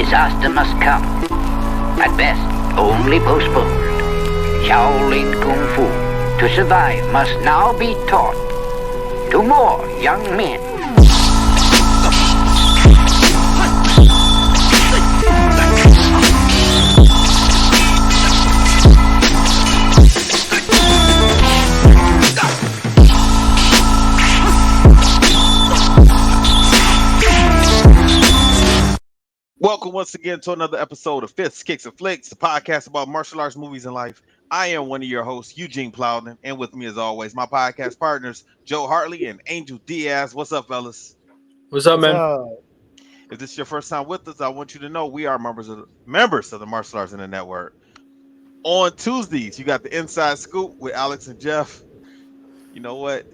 disaster must come. At best, only postponed. Shaolin Kung Fu, to survive, must now be taught to more young men. Welcome once again to another episode of Fists, Kicks, and Flicks, the podcast about martial arts, movies, and life. I am one of your hosts, Eugene Plowden, and with me, as always, my podcast partners, Joe Hartley and Angel Diaz. What's up, fellas? What's up, man? If this is your first time with us, I want you to know we are members of the Martial Arts Internet Network. On Tuesdays, you got the Inside Scoop with Alex and Jeff. You know what?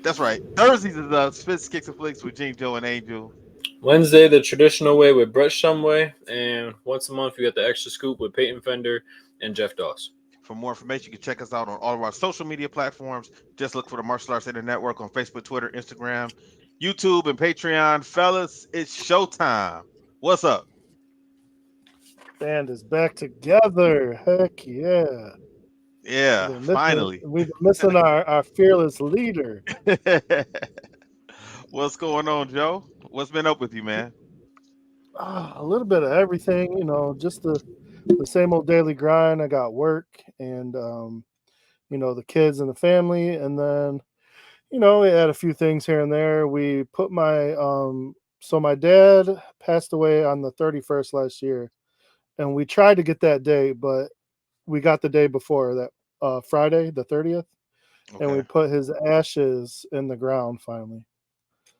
That's right. Thursdays is the Fists, Kicks, and Flicks with Gene, Joe, and Angel. Wednesday, the traditional way with Brett Shumway, and once a month you got the extra scoop with Peyton Fender and Jeff Doss. For more information, you can check us out on all of our social media platforms. Just look for the Martial Arts Internet Network on Facebook, Twitter, Instagram, YouTube, and Patreon. Fellas, it's showtime. What's up? Band is back together. Heck yeah. Yeah, finally. We've been missing our fearless leader. What's going on, Joe? What's been up with you, man? A little bit of everything, just the same old daily grind. I got work and, the kids and the family. And then, we had a few things here and there. We put my dad passed away on the 31st last year. And we tried to get that day, but we got the day before that, Friday, the 30th. Okay. And we put his ashes in the ground finally.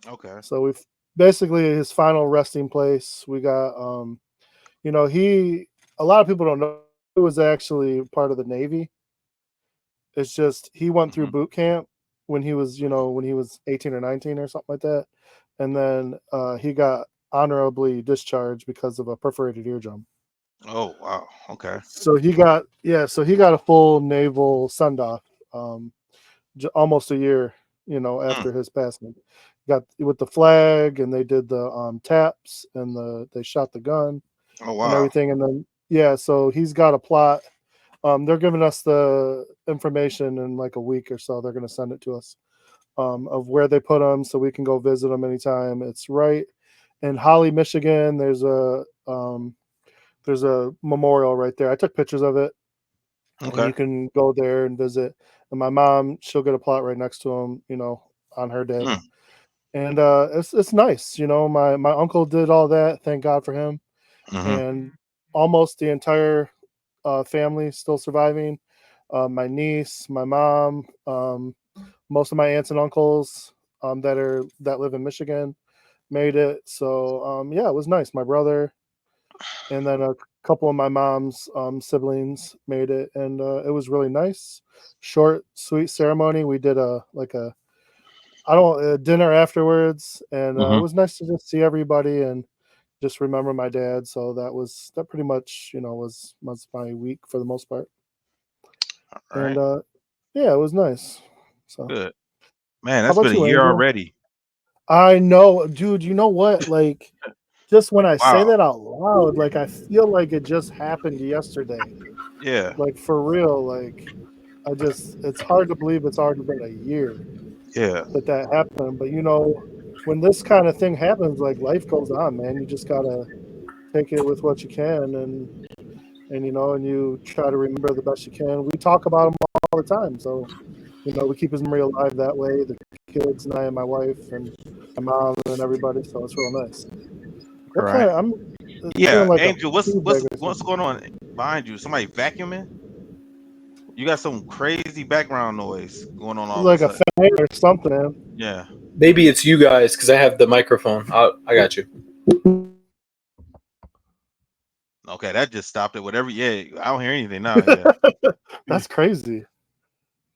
Okay. So we've basically his final resting place. We got, a lot of people don't know he was actually part of the Navy. It's just he went through boot camp when he was 18 or 19 or something like that. And then he got honorably discharged because of a perforated eardrum. Oh, wow. Okay. So he got a full naval send-off almost a year, after his passing. Got with the flag, and they did the taps, and they shot the gun. Oh, wow. And everything. And then so he's got a plot. They're giving us the information in like a week or so. They're going to send it to us of where they put him, so we can go visit him anytime. It's right in Holly, Michigan. There's a memorial right there. I took pictures of it. Okay. And you can go there and visit. And my mom, she'll get a plot right next to him, on her day. And it's nice. My uncle did all that. Thank God for him. And almost the entire family still surviving. My niece, my mom, most of my aunts and uncles that live in Michigan made it. So it was nice. My brother and then a couple of my mom's siblings made it, and it was really nice. Short, sweet ceremony. We did a dinner afterwards, and it was nice to just see everybody and just remember my dad. So that pretty much was my week for the most part. All right. And it was nice. So good, man. That's been a year already. I know, dude. You know what? Like, just when I say that out loud, like I feel like it just happened yesterday. Yeah. Like for real. Like it's hard to believe it's already been a year. Yeah. That happened. But when this kind of thing happens, like life goes on, man. You just gotta take it with what you can, and you try to remember the best you can. We talk about him all the time, so we keep his memory alive that way. The kids and I and my wife and my mom and everybody. So it's real nice. Right. Like Angel, what's going on behind you? Somebody vacuuming? You got some crazy background noise going on. Like a fan or something, man. Yeah. Maybe it's you guys because I have the microphone. I got you. Okay, that just stopped it. Whatever. Yeah, I don't hear anything now. Yeah. That's crazy,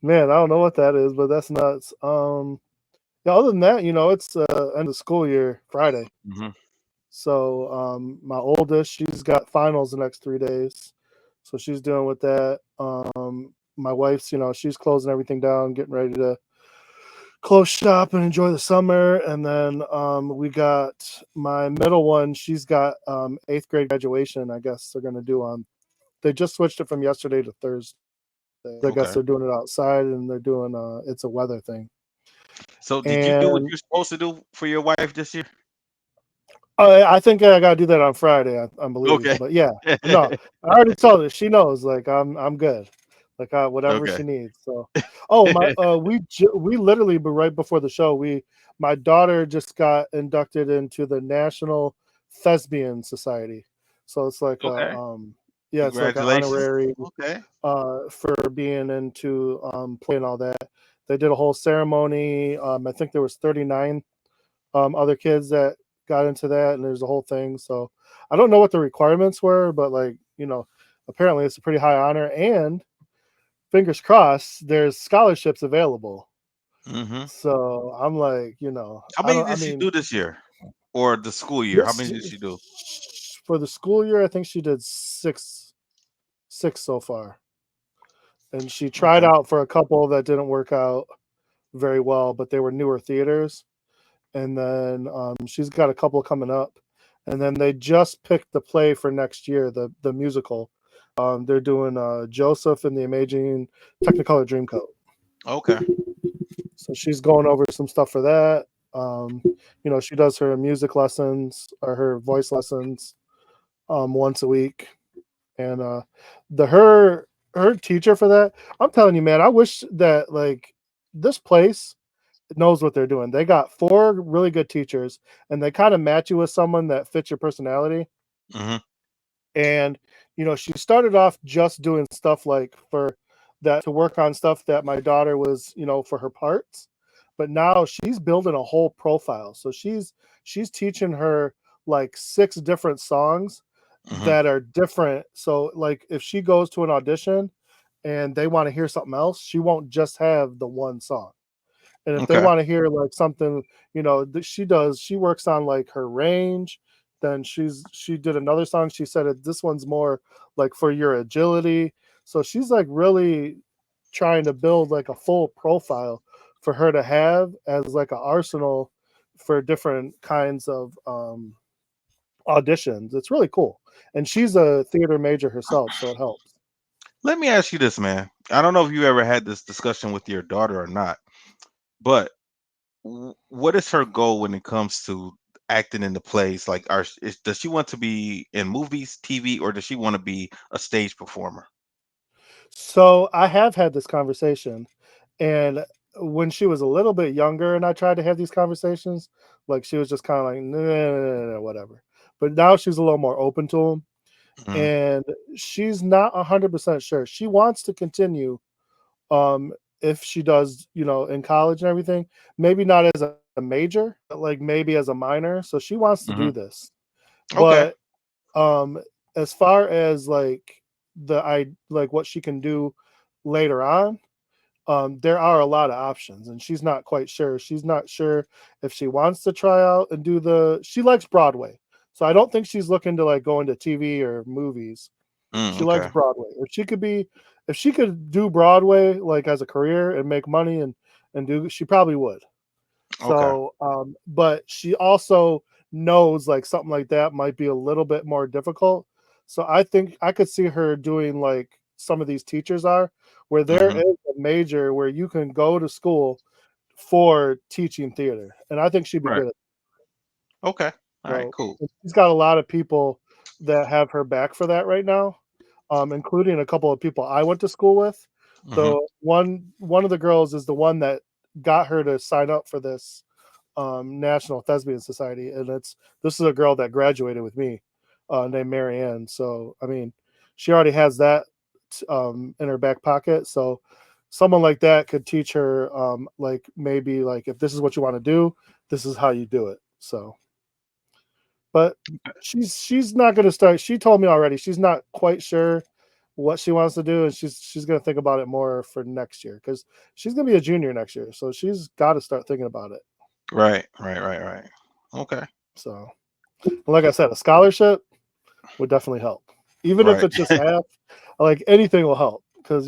man. I don't know what that is, but that's nuts. Other than that, it's end of school year Friday. So my oldest, she's got finals the next 3 days, so she's dealing with that. My wife's, she's closing everything down, getting ready to close shop and enjoy the summer. And then we got my middle one. She's got 8th grade graduation. I guess they're gonna do on. They just switched it from yesterday to Thursday. I guess they're doing it outside, and they're doing it's a weather thing. So did you do what you're supposed to do for your wife this year? I think I gotta do that on Friday, I believe. Okay. But yeah, no, I already told her. She knows. Like I'm good. Like whatever Okay. she needs. So, my we literally, but right before the show, my daughter just got inducted into the National Thespian Society. So it's like Okay. it's like an Congratulations. honorary Okay. for being into play and all that. They did a whole ceremony. I think there was 39 other kids that got into that, and there's a whole thing. So I don't know what the requirements were, but like, apparently it's a pretty high honor, and fingers crossed there's scholarships available. Mm-hmm. So I'm like, How many did she do this year, or the school year? How many did she do for the school year? I think she did six so far, and she tried out for a couple that didn't work out very well, but they were newer theaters. And then she's got a couple coming up, and then they just picked the play for next year, the musical. They're doing Joseph and the Amazing Technicolor Dreamcoat. Okay. So she's going over some stuff for that. She does her music lessons or her voice lessons once a week, and her teacher for that. I'm telling you, man, I wish that like this place knows what they're doing. They got 4 really good teachers, and they kind of match you with someone that fits your personality. Mm-hmm. And she started off just doing stuff like for that to work on stuff that my daughter was, for her parts. But now she's building a whole profile. So she's teaching her like 6 different songs that are different. So like if she goes to an audition and they want to hear something else, she won't just have the one song. And if they want to hear like something, she works on like her range. Then she did another song. She said this one's more like for your agility. So she's like really trying to build like a full profile for her to have as like an arsenal for different kinds of auditions. It's really cool. And she's a theater major herself, so it helps. Let me ask you this, man. I don't know if you ever had this discussion with your daughter or not, but what is her goal when it comes to acting in the plays? Like, does she want to be in movies, TV, or does she want to be a stage performer? So I have had this conversation, and when she was a little bit younger and I tried to have these conversations, like she was just kind of like, no, whatever. But now she's a little more open to them, Mhm. and she's not 100% sure. She wants to continue, if she does, in college and everything, maybe not as a major, but like maybe as a minor. So she wants to do this. Okay. But as far as like like what she can do later on, there are a lot of options, and she's not quite sure. She's not sure if she wants to try out and she likes Broadway. So I don't think she's looking to like go into TV or movies. She likes Okay. Broadway. If she could do Broadway like as a career and make money and she probably would. Okay. So, but she also knows like something like that might be a little bit more difficult. So I think I could see her doing like some of these teachers are, where there is a major where you can go to school for teaching theater, and I think she'd be Right. good at it. Okay. All right. So Cool. she's got a lot of people that have her back for that right now, including a couple of people I went to school with. So one of the girls is the one that got her to sign up for this National Thespian Society, and this is a girl that graduated with me, named Marianne. So I mean, she already has that in her back pocket. So someone like that could teach her, like maybe like if this is what you want to do, this is how you do it. So, but she's not going to start. She told me already she's not quite sure what she wants to do, and she's going to think about it more for next year because she's going to be a junior next year. So she's got to start thinking about it. Right. Okay. So, like I said, a scholarship would definitely help, even if Right. it's just half. Like anything will help because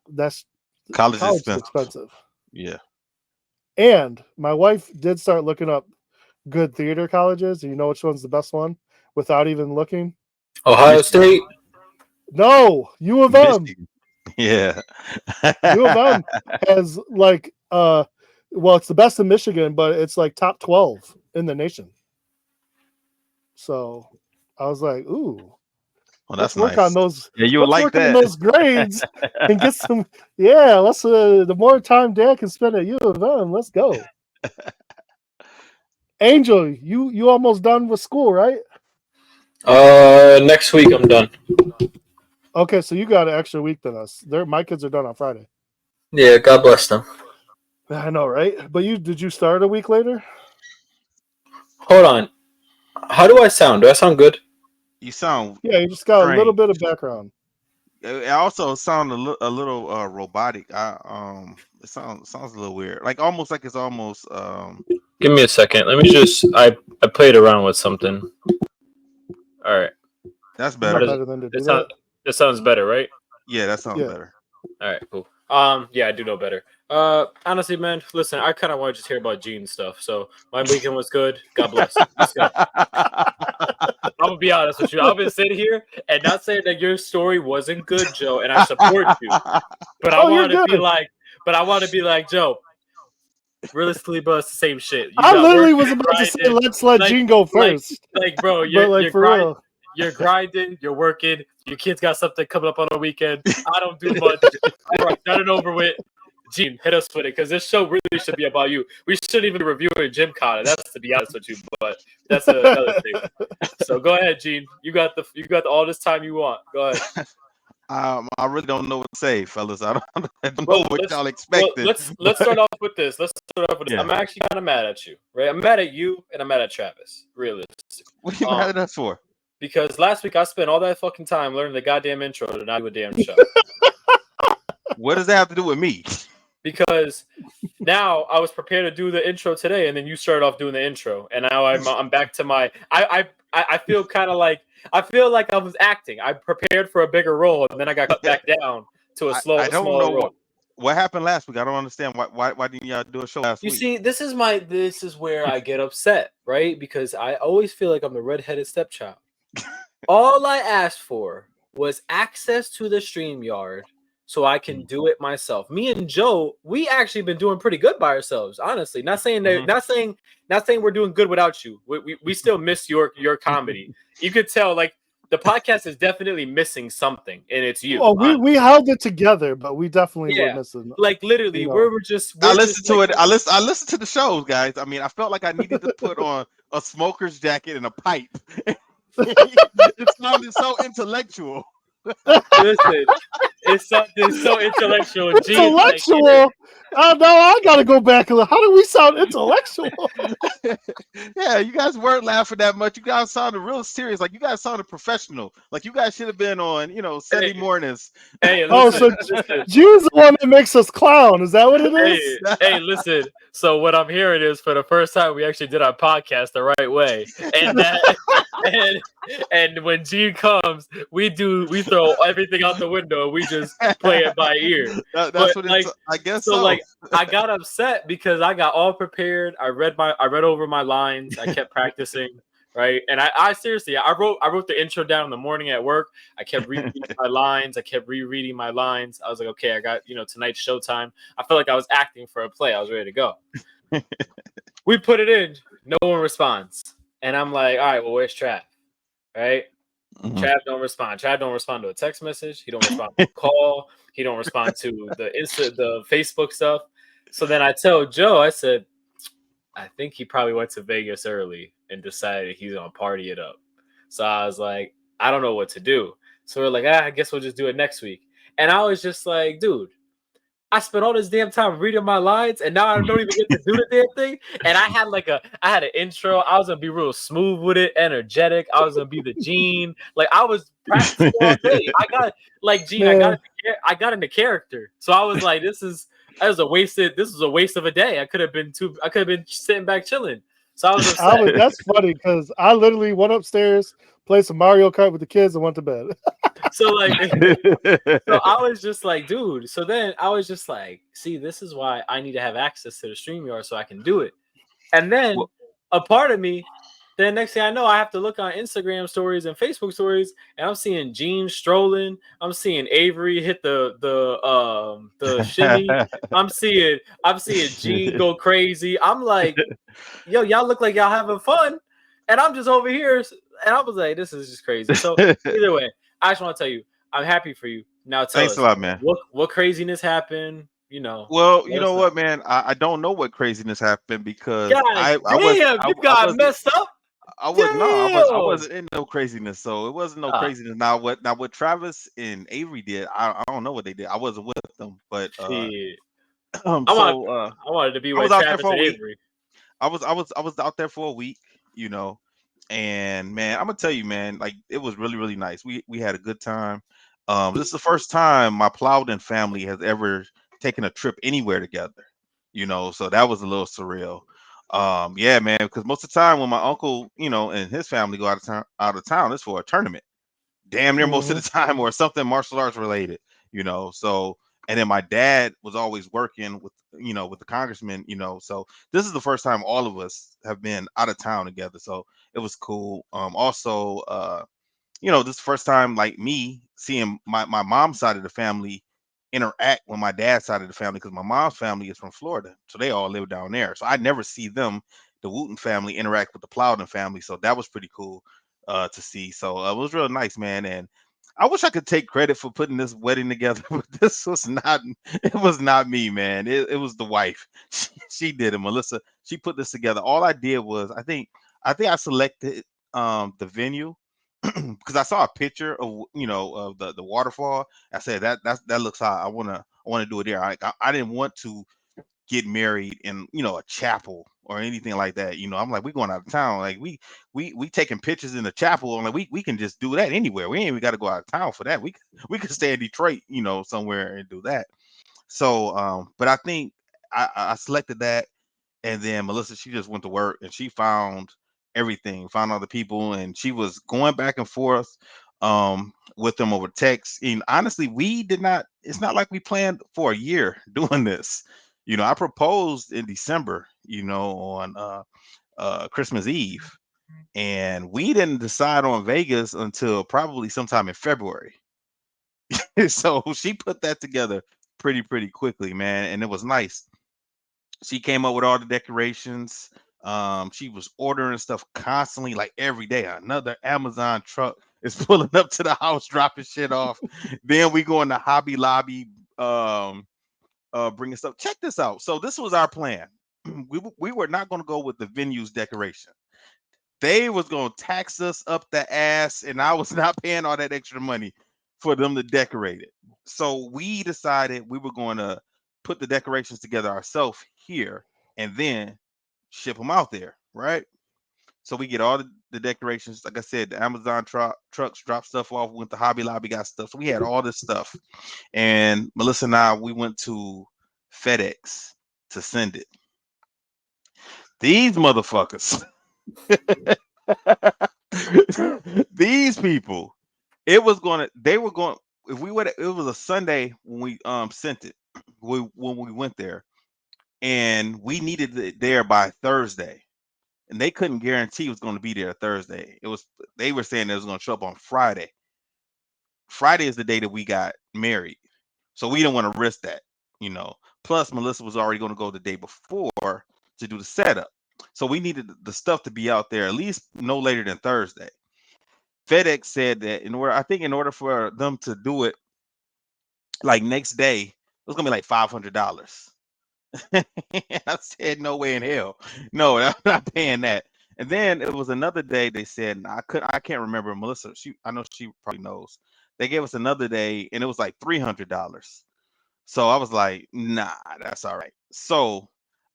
that's College is college is expensive. expensive. Yeah. And my wife did start looking up good theater colleges. And you know which one's the best one without even looking? Ohio State. No, U of M. Michigan. Yeah. U of M has like well, it's the best in Michigan, but it's like top 12 in the nation. So I was like, ooh, Well, let's that's work nice. on those. Yeah, you would Let's like work on that. those grades and get some. Yeah, let's. The more time Dad can spend at U of M, let's go. Angel, you almost done with school, right? Next week I'm done. Okay, so you got an extra week than us. My kids are done on Friday. Yeah, God bless them. I know, right? But did you start a week later? Hold on. How do I sound? Do I sound good? You sound Yeah, you just got strange. a little bit of background. It also sounds a little robotic. It sounds a little weird. Like almost like it's almost Give me a second. Let me just. I played around with something. All right. that's Not better. better than to do It that. sounds better, right? Yeah, that sounds Yeah. better. All right, cool. Yeah, I do know better. Honestly, man, listen, I kind of want to just hear about Gene stuff. So my weekend was good. God bless. Let's go. I'm gonna be honest with you. I've been sitting here and not saying that your story wasn't good, Joe, and I support you. But I want to be like, Joe. Realistically, bro, it's the same shit. You I got literally work, was you're about to say, grinding. let's let Gene go first. Bro, But you're like for grinding. real, You're grinding, you're working, your kid's got something coming up on the weekend. I don't do much. All right, done and over with. Gene, hit us with it, because this show really should be about you. We shouldn't even be reviewing Gymkata. That's to be honest with you, but that's another thing. So go ahead, Gene. You got all this time you want. Go ahead. I really don't know what to say, fellas. I don't know what y'all expected. Let's start off with this. Yeah. I'm actually kind of mad at you, right? I'm mad at you and I'm mad at Travis, realistically. What are you mad at us for? Because last week I spent all that fucking time learning the goddamn intro to not do a damn show. What does that have to do with me? Because now I was prepared to do the intro today, and then you started off doing the intro, and now I'm back to my. I feel kind of like I was acting. I prepared for a bigger role, and then I got cut back down to a I don't know role. what happened last week. I don't understand why didn't y'all do a show last week? You see, this is where I get upset, right? Because I always feel like I'm the redheaded stepchild. All I asked for was access to the StreamYard so I can do it myself. Me and Joe, we actually been doing pretty good by ourselves, honestly. Not saying we're doing good without you. We still miss your comedy. You could tell, like, the podcast is definitely missing something, and it's you. well, we held it together, but we definitely were missing. Like literally, you know. we're just. I listened to it. I listened to the shows, guys. I mean, I felt like I needed to put on a smoker's jacket and a pipe. It sounded so intellectual. Listen, it's something so intellectual. Intellectual. Oh no, I gotta go back. How do we sound intellectual? Yeah, you guys weren't laughing that much. You guys sounded real serious. Like you guys sounded professional. Like you guys should have been on, Sunday mornings. Hey, listen, June's the one that makes us clown. Is that what it is? Hey, listen. So what I'm hearing is for the first time we actually did our podcast the right way, and when Gene comes, we throw everything out the window. We just play it by ear. That's what it's. I guess so. Like, I got upset because I got all prepared. I read over my lines. I kept practicing, right? And I seriously, I wrote the intro down in the morning at work. I kept rereading my lines. I kept rereading my lines. I was like, okay, I got tonight's showtime. I felt like I was acting for a play. I was ready to go. We put it in. No one responds, and I'm like, all right, well, where's Trav? Right? Mm-hmm. Trav don't respond. Trav don't respond to a text message. He don't respond to a call. He don't respond to the Facebook stuff. So then I tell Joe, I said, I think he probably went to Vegas early and decided he's gonna party it up. So I was like, I don't know what to do. So we're like, I guess we'll just do it next week. And I was just like, dude, I spent all this damn time reading my lines, and now I don't even get to do the damn thing. And I had an intro. I was gonna be real smooth with it, energetic. I was gonna be the Gene. Like I was practicing all day. I got into character. So I was like, this is a waste of a day. I could have been sitting back chilling. So I was upset. That's funny because I literally went upstairs, played some Mario Kart with the kids, and went to bed. So like, so I was just like, dude. So then I was just like, see, this is why I need to have access to the StreamYard so I can do it. And then Well- a part of me, then next thing I know, I have to look on Instagram stories and Facebook stories, and I'm seeing Gene strolling. I'm seeing Avery hit the shimmy. I'm seeing Gene go crazy. I'm like, yo, y'all look like y'all having fun, and I'm just over here, and I was like, this is just crazy. So either way, I just want to tell you, I'm happy for you. Now tell Thanks us a lot, man. what craziness happened. You know, Well, you let us know know. what, man? I don't know what craziness happened because God damn, you I got wasn't messed up. I Damn. wasn't in no craziness. So it wasn't no craziness. Now what Travis and Avery did, I don't know what they did. I wasn't with them, but Shit. so I wanted to be I was with out there Travis for a and week. Avery. I was out there for a week, you know, and man, I'm gonna tell you, man, like it was really really nice. We had a good time. This is the first time my Plowden family has ever taken a trip anywhere together, you know, so that was a little surreal. Yeah, man, because most of the time when my uncle, you know, and his family go out of town, it's for a tournament damn near most of the time or something martial arts related, you know. So and then my dad was always working with, you know, with the congressman, you know. So this is the first time all of us have been out of town together. So it was cool. Also you know, this is the first time like me seeing my mom's side of the family interact with my dad's side of the family because my mom's family is from Florida. So they all live down there. So I never see them, the Wooten family, interact with the Plowden family. So that was pretty cool to see. So it was real nice, man. And I wish I could take credit for putting this wedding together, but this was not it was not me, man. It was the wife. She did it. Melissa, she put this together. All I did was I think I selected the venue because I saw a picture of, you know, of the waterfall. I said that looks hot. I want to do it there. I didn't want to get married in, you know, a chapel or anything like that. You know, I'm like, we going out of town. Like we taking pictures in the chapel, and like we can just do that anywhere. We ain't even got to go out of town for that. We could stay in Detroit, you know, somewhere and do that. So but I think I selected that, and then Melissa, she just went to work and she found everything, found all the people, and she was going back and forth with them over text. And honestly, we did not, it's not like we planned for a year doing this. You know, I proposed in December, you know, on Christmas Eve. And we didn't decide on Vegas until probably sometime in February. So she put that together pretty quickly, man. And it was nice. She came up with all the decorations. She was ordering stuff constantly, like every day. Another Amazon truck is pulling up to the house, dropping shit off. Then we go in the Hobby Lobby, bringing stuff. Check this out. So this was our plan. We were not going to go with the venue's decoration. They was going to tax us up the ass, and I was not paying all that extra money for them to decorate it. So we decided we were going to put the decorations together ourselves here and then ship them out there, right? So we get all the decorations. Like I said, the Amazon trucks drop stuff off. Went to Hobby Lobby, got stuff. So we had all this stuff. And Melissa and I, we went to FedEx to send it. These motherfuckers. These people, they were going, if we would, it was a Sunday when we sent it, when we went there, and we needed it there by Thursday, and they couldn't guarantee it was going to be there Thursday. They were saying it was going to show up on Friday. Friday is the day that we got married, so we didn't want to risk that, you know. Plus, Melissa was already going to go the day before to do the setup, so we needed the stuff to be out there at least no later than Thursday. FedEx said that in order for them to do it like next day, it was gonna be like $500. I said, no way in hell, no, I'm not paying that. And then it was another day they said, and I can't remember. Melissa, I know she probably knows. They gave us another day, and it was like $300. So I was like, nah, that's all right. So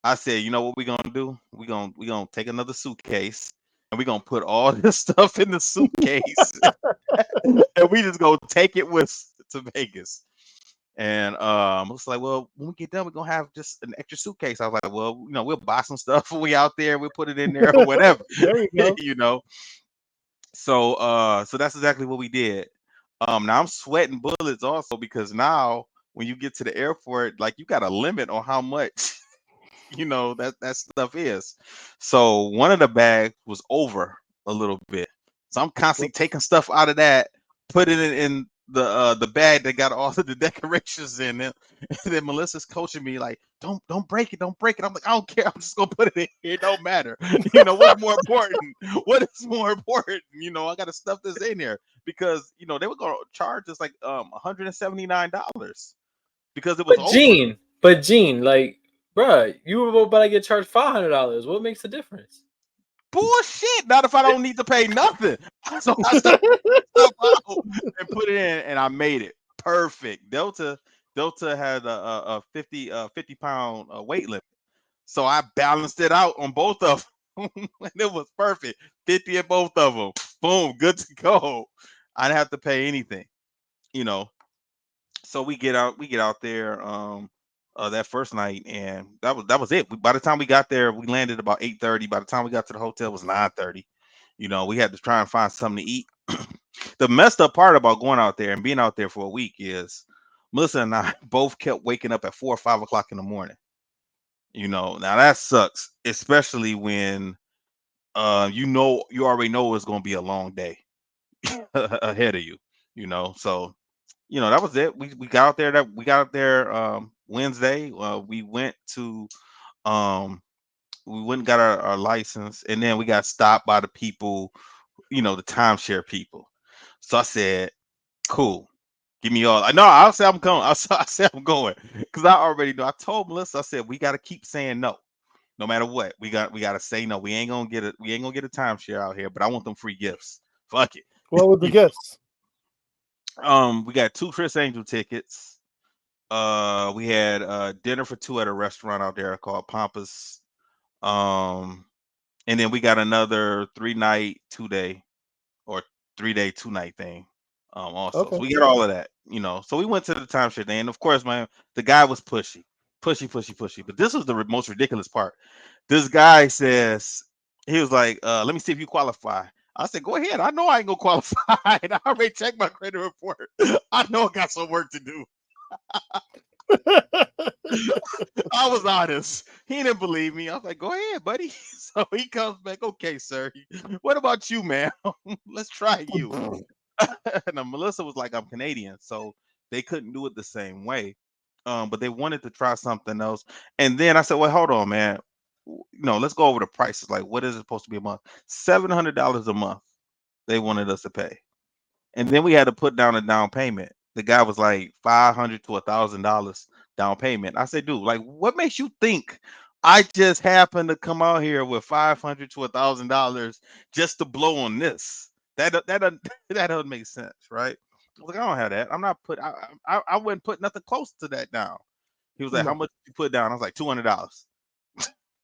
I said, you know what we're gonna do? We're gonna take another suitcase and we're gonna put all this stuff in the suitcase and we just go take it with us to Vegas. And I was like, well, when we get done, we're gonna have just an extra suitcase. I was like, well, you know, we'll buy some stuff when we out there, we'll put it in there or whatever. There you go. You know. So so that's exactly what we did. Now I'm sweating bullets also because now when you get to the airport, like you got a limit on how much that stuff is. So one of the bags was over a little bit. So I'm constantly Whoops. taking stuff out of that, putting it in the bag that got all of the decorations in it. And then Melissa's coaching me like, don't break it, don't break it. I'm like, I don't care. I'm just gonna put it in here. It don't matter. What's more important? What is more important? I gotta stuff this in there because they were gonna charge us like $179 because it was over. But Gene, like, bruh, you were about to get charged $500. What makes the difference? Bullshit. Not if I don't need to pay nothing. So I took stuff out and put it in, and I made it perfect. Delta had a 50 pound weight limit, so I balanced it out on both of them, and it was perfect. 50 at both of them. Boom, good to go. I didn't have to pay anything. You know, so we get out there that first night, and that was it. By the time we got there, we landed about 8:30. By the time we got to the hotel, it was 9:30. We had to try and find something to eat. The messed up part about going out there and being out there for a week is Melissa and I both kept waking up at 4 or 5 o'clock in the morning. Now that sucks, especially when you already know it's going to be a long day ahead of you. So that was it. We got out there Wednesday. Um we went and got our license, and then we got stopped by the people, the timeshare people. So I said, cool. Give me all. No, I'll say I'm going. I say I'm going because I already know. I told Melissa. I said we got to keep saying no, no matter what. We got to say no. We ain't gonna get it. We ain't gonna get a timeshare out here. But I want them free gifts. Fuck it. What were the gifts? We got 2 Chris Angel tickets. We had dinner for 2 at a restaurant out there called Pampas. Um, and then we got another 3-night, 2-day, or 3-day, 2-night thing. Also, so Okay. we got all of that. So we went to the timeshare thing, and of course, man, the guy was pushy, pushy, pushy, pushy. But this was the most ridiculous part. This guy says he was like, "Let me see if you qualify." I said, "Go ahead. I know I ain't gonna qualify. I already checked my credit report. I know I got some work to do." I was honest. He didn't believe me. I was like, "Go ahead, buddy." So he comes back, "Okay, sir. What about you, man? Let's try you." Now Melissa was like, "I'm Canadian," so they couldn't do it the same way. But they wanted to try something else. And then I said, "Well, hold on, man. Let's go over the prices. Like, what is it supposed to be a month? $700 a month. They wanted us to pay." And then we had to put down a down payment. The guy was like $500 to $1,000 down payment. I said, "Dude, like, what makes you think I just happened to come out here with $500 to $1,000 just to blow on this? That doesn't that doesn't make sense, right?" I was like, "I don't have that. I'm not put. I wouldn't put nothing close to that down." He was like, "How No. much did you put down?" I was like, $200.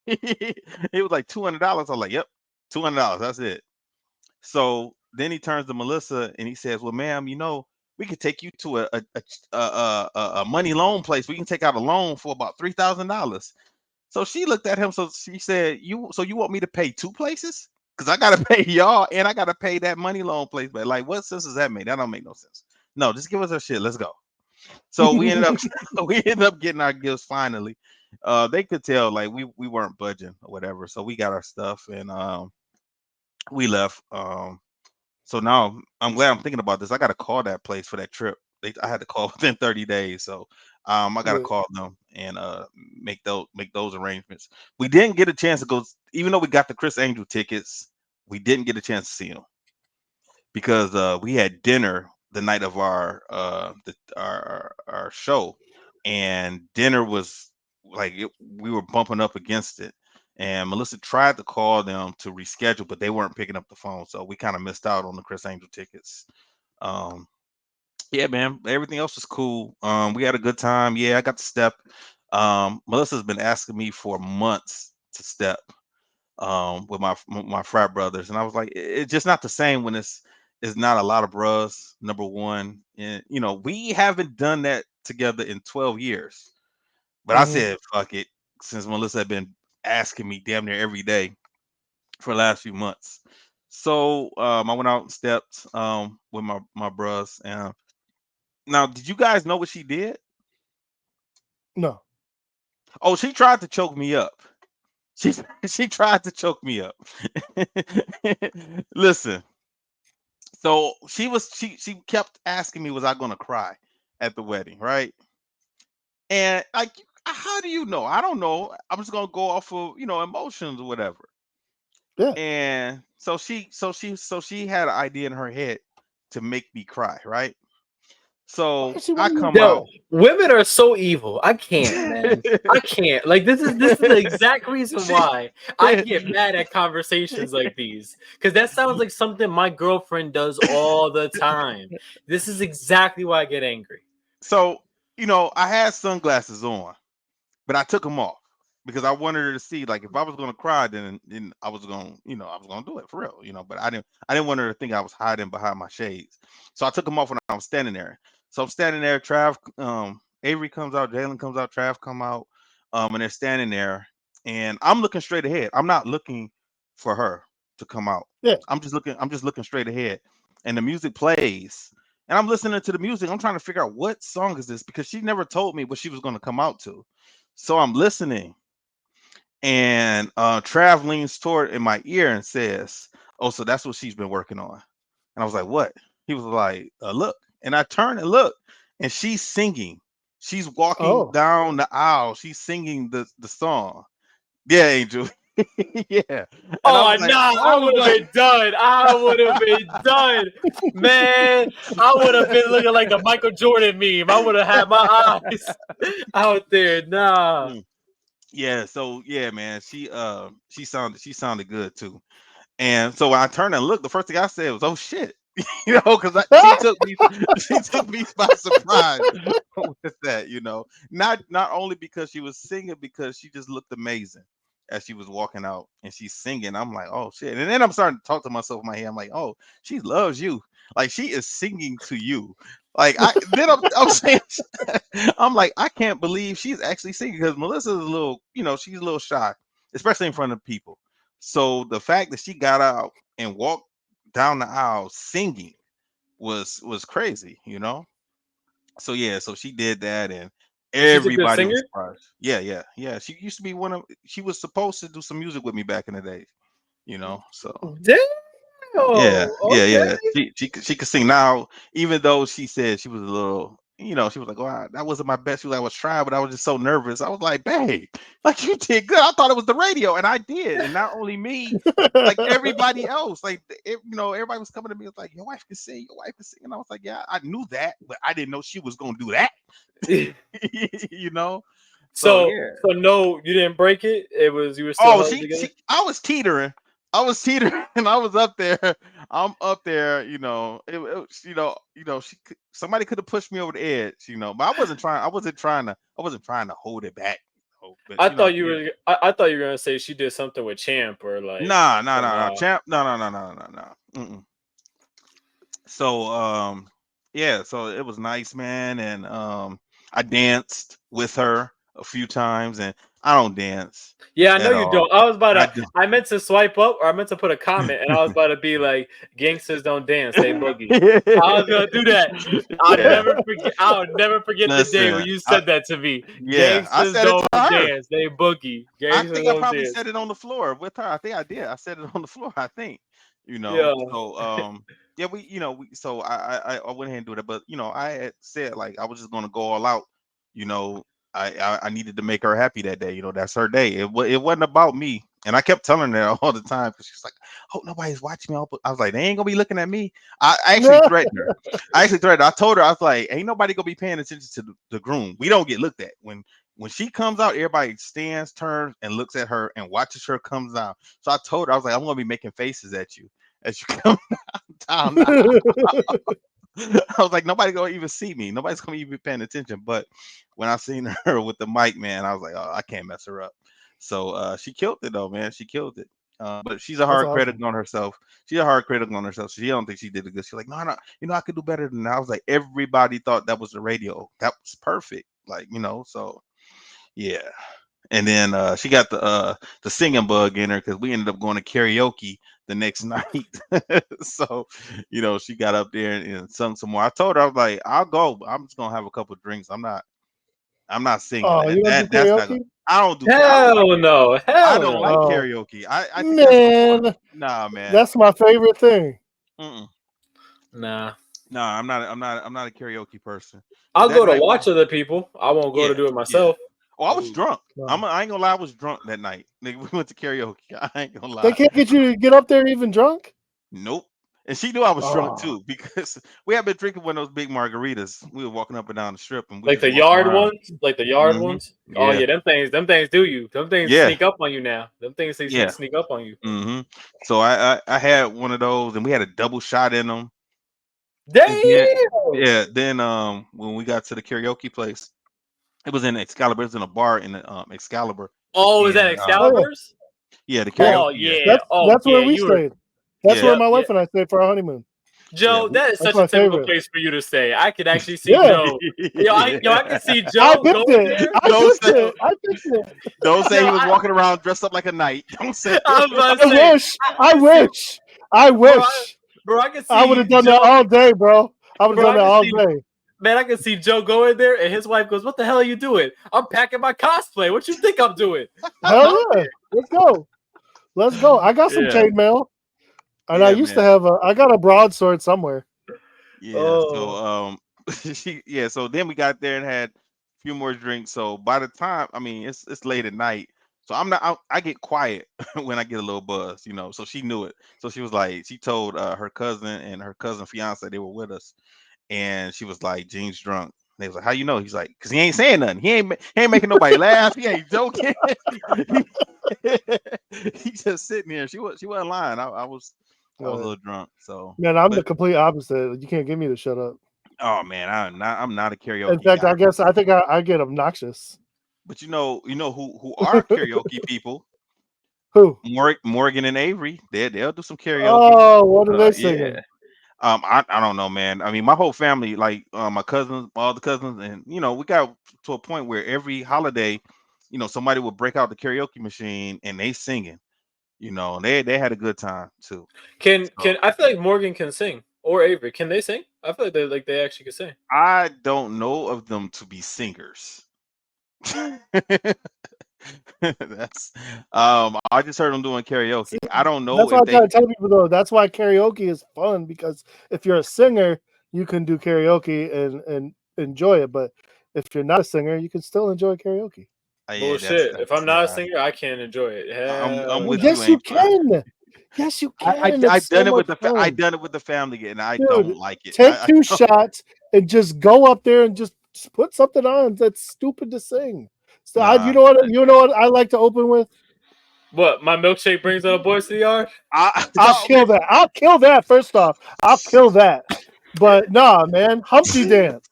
He was like, $200. I was like, "Yep, $200. That's it." So then he turns to Melissa and he says, "Well, ma'am, we could take you to a money loan place. We can take out a loan for about $3,000." So she looked at him. So she said, you want me to pay 2 places? Because I gotta pay y'all and I gotta pay that money loan place. But like, what sense does that make? That don't make no sense. No, just give us our shit. Let's go. So we ended up we ended up getting our gifts finally. They could tell like we weren't budging or whatever. So we got our stuff and we left. So now I'm glad I'm thinking about this. I got to call that place for that trip. I had to call within 30 days, so I got to Yeah. call them and make those arrangements. We didn't get a chance to go, even though we got the Chris Angel tickets. We didn't get a chance to see him because we had dinner the night of our show, and dinner was like we were bumping up against it. And Melissa tried to call them to reschedule, but they weren't picking up the phone, so we kind of missed out on the Chris Angel tickets. Um, yeah, man, everything else was cool. We had a good time. Yeah, I got to step. Melissa's been asking me for months to step with my frat brothers, and I was like, it's just not the same when it's not a lot of bros. Number one, and we haven't done that together in 12 years. But I Hmm. said, fuck it, since Melissa had been asking me damn near every day for the last few months. So I went out and stepped with my bros. And now, did you guys know what she did? No. Oh, she tried to choke me up. She she tried to choke me up. Listen, so she kept asking me, was I gonna cry at the wedding, right? And like, how do you know? I don't know. I'm just gonna go off of emotions or whatever. Yeah. And so she had an idea in her head to make me cry, right? Why So is she I wanting you come to Yo, out. cry? women are so evil. I can't, man. I can't. Like this is the exact reason she, why I get mad at conversations like these. Because that sounds like something my girlfriend does all the time. This is exactly why I get angry. so I had sunglasses on, but I took them off because I wanted her to see, like, if I was gonna cry, then I was gonna do it for real, But I didn't want her to think I was hiding behind my shades, so I took them off when I was standing there. So I'm standing there. Avery comes out, Jalen comes out, Trav come out, and they're standing there, and I'm looking straight ahead. I'm not looking for her to come out. Yeah. I'm just looking straight ahead, and the music plays. And I'm listening to the music. I'm trying to figure out what song is this because she never told me what she was going to come out to. So I'm listening, and Trav leans toward in my ear and says, "Oh, so that's what she's been working on." And I was like, "What?" He was like, "Look." And I turn and look, and she's singing. She's walking Oh. down the aisle. She's singing the song. Yeah, Angel. Yeah. And I was Oh like, nah, I I was would have like, been done. I would have been done. Man, I would have been looking like the Michael Jordan meme. I would have had my eyes out there. Nah. mm, yeah. So yeah, man. She sounded good too. And so when I turned and looked, the first thing I said was, "Oh shit," because she took me by surprise with that. Not only because she was singing, because she just looked amazing as she was walking out and she's singing. I'm like, "Oh shit!" And then I'm starting to talk to myself in my head. I'm like, "Oh, she loves you. Like she is singing to you." Like I'm saying, I'm like, I can't believe she's actually singing because Melissa's a little, she's a little shy, especially in front of people. So the fact that she got out and walked down the aisle singing was crazy. So yeah, so she did that, and She's a good everybody was singer? surprised. Yeah, yeah, yeah. She used to be she was supposed to do some music with me back in the day. So Damn. yeah, yeah, Okay. yeah. She could sing now, even though she said she was a little, she was like, "Oh, that wasn't my best." She was like, "I was trying, but I was just so nervous." I was like, "Babe, like you did good." I thought it was the radio, and I did, and not only me, like everybody else, like everybody was coming to me. It was like, "Your wife can sing. Your wife can sing," and I was like, "Yeah, I knew that, but I didn't know she was gonna do that." you know. So So yeah. so no, you didn't break it. It was you were still Oh, held she, together. she, I was teetering. I was teetering, and I was up there. I'm up there. Somebody could have pushed me over the edge. But I wasn't trying. I wasn't trying to hold it back. But I thought you yeah. were. I thought you were gonna say she did something with Champ or like Nah, nah, some. nah, nah, champ. No, no, no, no, no, no. Mm-mm. So yeah, so it was nice, man, and I danced with her a few times, and I don't dance Yeah, I know at you all. don't. I was about I to. do. I meant to swipe up, or I meant to put a comment, and I was about to be like, "Gangsters don't dance; they boogie." I was gonna do that. I'll Yeah. never forget. I'll never forget the day when Listen, you said that to me. yeah, I Gangsters said it to don't her. dance; they boogie. I Gangsters think I don't probably dance. said it on the floor with her. I think I did. I said it on the floor. I think, Yeah. So yeah, so I went ahead and do that, but I had said, like, I was just gonna go all out. You know, I needed to make her happy that day. That's her day. It wasn't about me, and I kept telling her that all the time because she's like, "Oh, nobody's watching me." I was like, "They ain't gonna be looking at me." I actually threatened her. I told her, I was like, "Ain't nobody gonna be paying attention to the groom. We don't get looked at when she comes out, everybody stands, turns, and looks at her and watches her comes out." So I told her, I was like, "I'm gonna be making faces at you as you come down." I was like, "Nobody gonna even see me. Nobody's gonna even be paying attention." But when I seen her with the mic, man, I was like, "Oh, I can't mess her up." So she killed it though, man. She killed it. But she's a That's hard critic awesome. on herself. She's a hard critic on herself. She don't think she did it good. She's like, "No, no, I could do better than that." I was like, everybody thought that was the radio. That was perfect. So yeah. And then she got the singing bug in her because we ended up going to karaoke the next night. So, she got up there and sung some more. I told her, I was like, I'll go. I'm just gonna have a couple drinks. I'm not singing. Oh, you don't do That's not karaoke? good. I don't do. Hell no. I Hell don't no. like Oh, karaoke. I think that's for boys. man, Nah, man. that's my favorite thing. Mm-mm. Nah. Nah, I'm not a karaoke person. But I'll that go to night, watch other people. I won't go to yeah, do it yeah. myself. Oh, I was drunk. No. I ain't gonna lie, I was drunk that night. Nigga, we went to karaoke. I ain't gonna They lie. can't get you to get up there even drunk? Nope. And she knew I was drunk Oh, too because we had been drinking one of those big margaritas. We were walking up and down the strip and we Like just the walking yard around. ones? Like the yard Hmm. ones? Oh Yeah, yeah, them things do you. Them things yeah, sneak up on you now. Them things they yeah. sneak up on you. Hmm. So I had one of those and we had a double shot in them. And then Damn. yeah, then when we got to the karaoke place, it was in Excalibur. It was in a bar in Excalibur, Oh, is that and oh yeah, Excalibur's? yeah, the yeah. karaoke. Oh Yeah, yeah. Oh That's yeah. where we You were stayed. That's yeah, where yep, my yeah. wife and I stayed for our honeymoon. yeah. Joe, that is That's such a my typical favorite. place for you to stay. I could actually see Yeah, Joe. I can Yeah. see I Joe picked going it. there. I Don't picked say, Joe, it. I picked it. don't say Joe, he was walking around dressed up like a knight. Don't say I was about to I say, wish. I I can see, wish. I bro, wish. bro, I can I would see have done that Joe, all day, bro. I would have bro, done I that can all see, day. man, I can see Joe go in there and his wife goes, "What the hell are you doing? I'm packing my cosplay. What you think I'm doing? I'm Hell out yeah. Let's go. Let's go. I got some there." Yeah. chainmail. And I Yeah, used to man. have I got a broadsword somewhere. Yeah. So Oh, so then we got there and had a few more drinks. So by the time, I mean, it's late at night. So I get quiet when I get a little buzz, So she knew it. So she was like, she told her cousin and her cousin fiance, they were with us, and she was like, Gene's drunk. They was like, how you know? He's like, cause he ain't saying nothing. He ain't making nobody laugh. He ain't joking. He just sitting there. She wasn't lying. I was a little drunk. So, Man, I'm the but complete opposite. You can't get me to shut up. oh man, I'm not a In karaoke fact, guy. I think I get obnoxious. But who are karaoke people? Who? Morgan and Avery. They'll do some karaoke. Oh, what are they Yeah. singing? I don't know, man. I mean, my whole family, like my cousins, all the cousins, and we got to a point where every holiday, somebody would break out the karaoke machine and they singing. They had a good time too. can So I feel like Morgan can sing or Avery? Can they sing? I feel like they actually can sing. I don't know of them to be singers. That's I just heard them doing karaoke. See, I don't know that's why if I try they to tell people though. That's why karaoke is fun, because if you're a singer, you can do karaoke and enjoy it. But if you're not a singer, you can still enjoy karaoke. yeah, Bullshit. If I'm not a yeah. singer, I can't enjoy it. I'm Hell with no. you, Yes, you Angel. can. Yes, you can. I It's so done it with much I fun, done it with the family and I don't dude. like it. Take 2 shots and just go up there and just put something on that's stupid to sing. So you Nah. know what? You know what I like to open with? What? My milkshake brings little boys to the yard? I'll kill that. I'll kill that. First off, I'll kill that. But nah, man, Humpty Dance.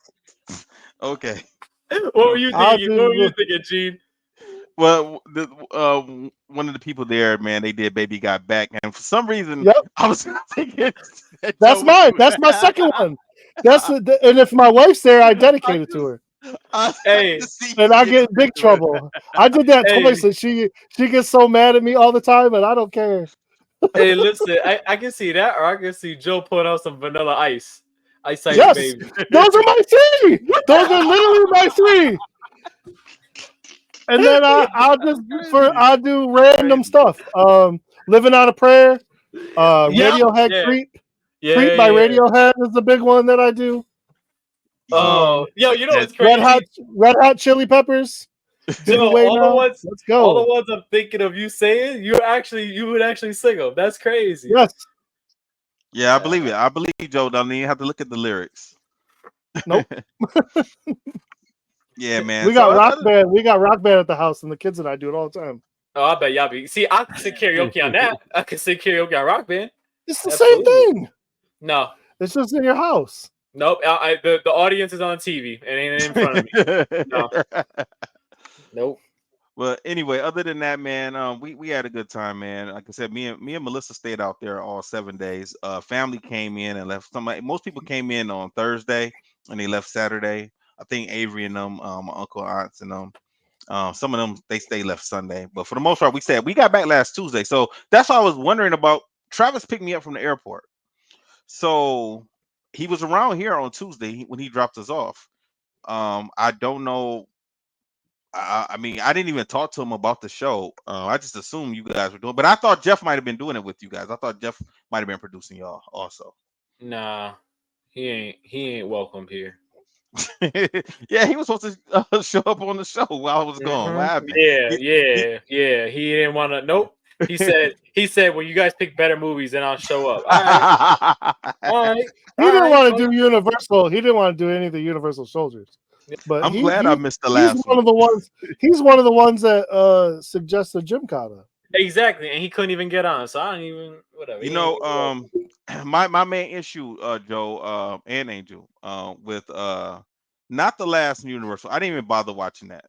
Okay. What were you I'll thinking? What were you do. thinking, Gene? Well, one of the people there, man, they did "Baby Got Back," and for some reason, Yep, I was thinking that Joe that's would mine. do That's my second that. one. And if my wife's there, I I dedicate it to just, her, I Hey, just see and you I get get in big to it. trouble. I did that hey, twice, and she gets so mad at me all the time, and I don't care. hey, listen, I can see that, or I can see Joe putting out some vanilla ice Yes, baby. those are my three. Those are literally my three. And then Crazy, I'll do random crazy. stuff. Living on a Prayer, Yeah, Radiohead yeah, Creep by yeah. Radiohead is the big one that I do. Oh, yo, you know That's what's crazy, Red Hot Chili Peppers. Give Joe? away now. Let's All the go. ones I'm thinking of you saying, you would actually sing them. That's crazy. Yes. yeah, I believe it. I believe Joe. Don't even have to look at the lyrics. Nope. Yeah, man. We So got rock band. We got rock band at the house, and the kids and I do it all the time. Oh, I bet y'all be. See, I can sing karaoke on that. I can sing karaoke on Rock Band. It's the Absolutely. same thing. No, It's just in your house. nope. The audience is on TV and ain't in front of me. No, nope. Well, anyway, other than that, man, we had a good time, man. Like I said, me and Melissa stayed out there all 7 days. Family came in and left. Most people came in on Thursday and they left Saturday. I think Avery and them, my uncle, aunts, and them. Some of them left Sunday, but for the most part, we got back last Tuesday. So that's why I was wondering about Travis picked me up from the airport. So he was around here on Tuesday when he dropped us off. I don't know. I mean, I didn't even talk to him about the show. I just assumed you guys were doing, but I thought Jeff might have been doing it with you guys. I thought Jeff might have been producing y'all also. Nah, he ain't welcome here. Yeah, he was supposed to show up on the show while I was gone. What happened? Yeah. He didn't want to. Nope. He said, well, you guys pick better movies, then I'll show up. All right. He didn't want to do Universal. He didn't want to do any of the Universal Soldiers. But I'm glad I missed the last one. He's one of the ones that suggested Gymkata. Exactly, and he couldn't even get on, so I don't even whatever. You know, my main issue, Joe, and Angel, with not the last Universal. I didn't even bother watching that.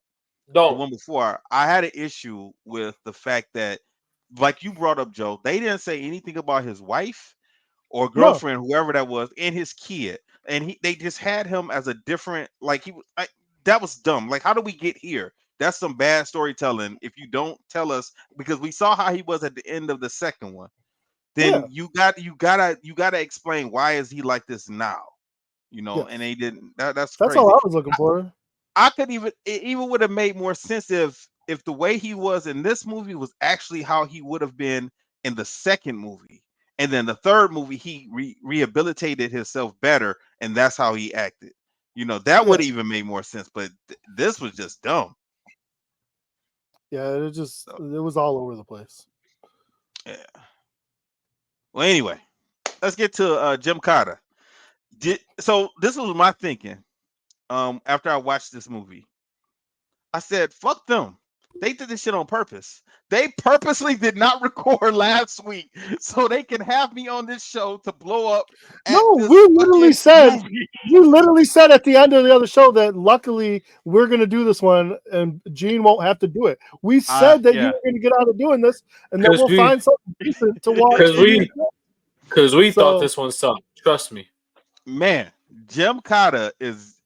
The one before, I had an issue with the fact that, like you brought up, Joe, they didn't say anything about his wife or girlfriend, whoever that was, and his kid, and they just had him as a different, like that was dumb. Like, how do we get here? That's some bad storytelling. If you don't tell us, because we saw how he was at the end of the second one, then you gotta explain why is he like this now, you know? And they didn't. That's crazy. All I was looking for. I could even would have made more sense if the way he was in this movie was actually how he would have been in the second movie, and then the third movie he rehabilitated himself better, and that's how he acted. You know, that would even make more sense. But this was just dumb. Yeah, it was all over the place. Yeah. Well, anyway, let's get to Gymkata. So this was my thinking. After I watched this movie, I said, "Fuck them." They did this shit on purpose. They purposely did not record last week so they can have me on this show to blow up. No, we literally said at the end of the other show that luckily we're going to do this one and Gene won't have to do it. We said that you were going to get out of doing this and then we'll find something decent to watch. Because we thought this one sucked. Trust me. Man, Gymkata is...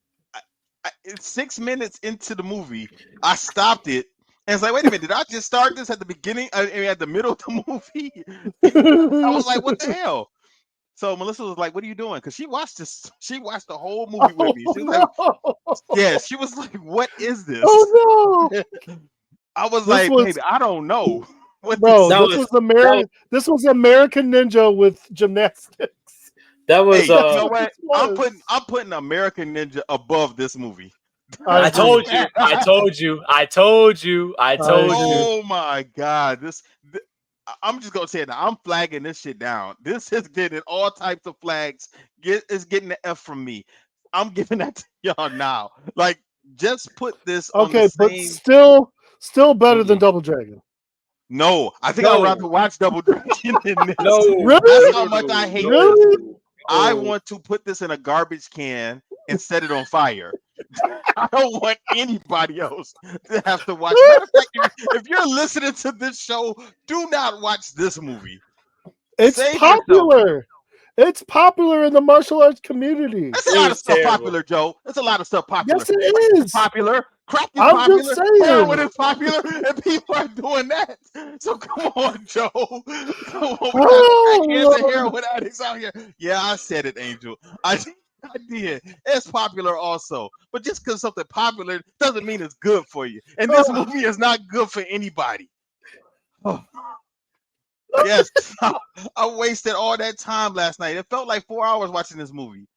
It's 6 minutes into the movie. I stopped it and it's like, wait a minute, did I just start this at the beginning? At the middle of the movie? I was like, what the hell? So Melissa was like, what are you doing? Because she watched the whole movie with me. She was like, she was like, what is this? Oh no. I was like, baby, I don't know. This was American Ninja with gymnastics. That was you know what? I'm putting American Ninja above this movie. I told you. Oh my God. I'm just gonna say it now. I'm flagging this shit down. This is getting all types of flags. It's getting the F from me. I'm giving that to y'all now. Like, just put this on the same... but still better than Double Dragon. No, I think I'd rather watch Double Dragon than this. No, really? That's how much I hate this. I want to put this in a garbage can and set it on fire. I don't want anybody else to have to watch. Matter of fact, if you're listening to this show, do not watch this movie. It's popular. It's popular in the martial arts community. That's a lot of stuff popular, Joe. That's a lot of stuff popular. Yes, it is. Popular. Crack is I'm popular. just saying. Heroin is popular, and people are doing that. So come on, Joe. Come on, crackheads and heroin addicts out here. Yeah, I said it, Angel. I did. It's popular also, but just because something popular doesn't mean it's good for you. And this movie is not good for anybody. Oh. Yes, I wasted all that time last night. It felt like 4 hours watching this movie.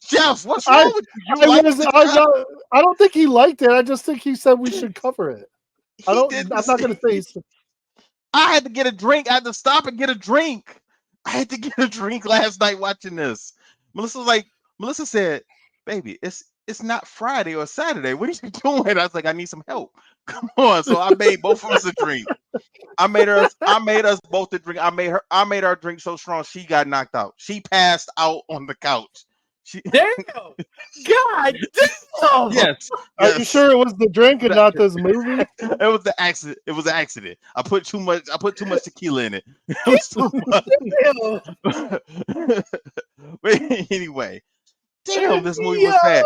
Jeff, what's wrong with you? I don't think he liked it. I just think he said we should cover it. I'm not going to say. I had to get a drink. I had to stop and get a drink. I had to get a drink last night watching this. Melissa said, "Baby, it's not Friday or Saturday. What are you doing?" I was like, "I need some help. Come on." So I made both of us a drink. I made us both a drink. I made her drink so strong she got knocked out. She passed out on the couch. Damn. God damn. Yes. Are you sure it was the drink and not this movie? It was the accident. It was an accident. I put too much tequila in it. It was too much. But anyway, damn, this movie was bad.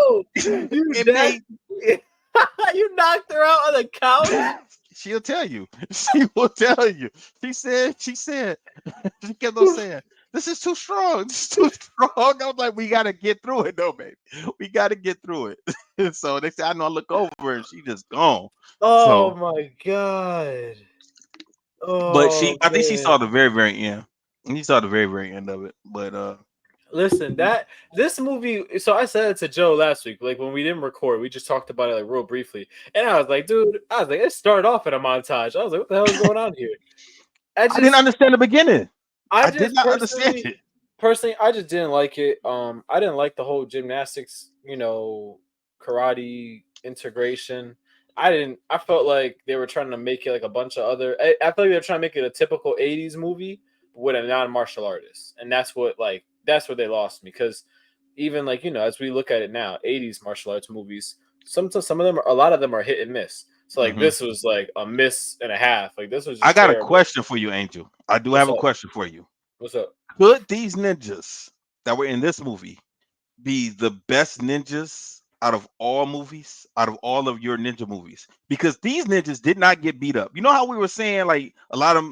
You knocked her out on the couch. she'll tell you. She will tell you. She said, she kept on saying, this is too strong. This is too strong. I was like, we gotta get through it, though, baby. We gotta get through it. So they said, I know. I look over and she just gone. Oh So, my god. but Oh I think she saw man. the very, very end. And you saw the very, very end of it. But Listen, this movie. So I said it to Joe last week, like when we didn't record, we just talked about it like real briefly, and I was like, dude, it started off in a montage. I was like, what the hell is going on here? I didn't understand the beginning. I I did just not understand it. personally, I just didn't like it. I didn't like the whole gymnastics, karate integration. I felt like they were trying to make it like a bunch of other. I felt like they were trying to make it a typical '80s movie with a non-martial artist, and that's where they lost me. Because even as we look at it now, '80s martial arts movies, a lot of them are hit and miss. So this was like a miss and a half. Like this was I just got a terrible. question for you, Angel. I do have a question for you. What's up? Could these ninjas that were in this movie be the best ninjas out of all movies, out of all of your ninja movies? Because these ninjas did not get beat up. You know how we were saying, like, a lot of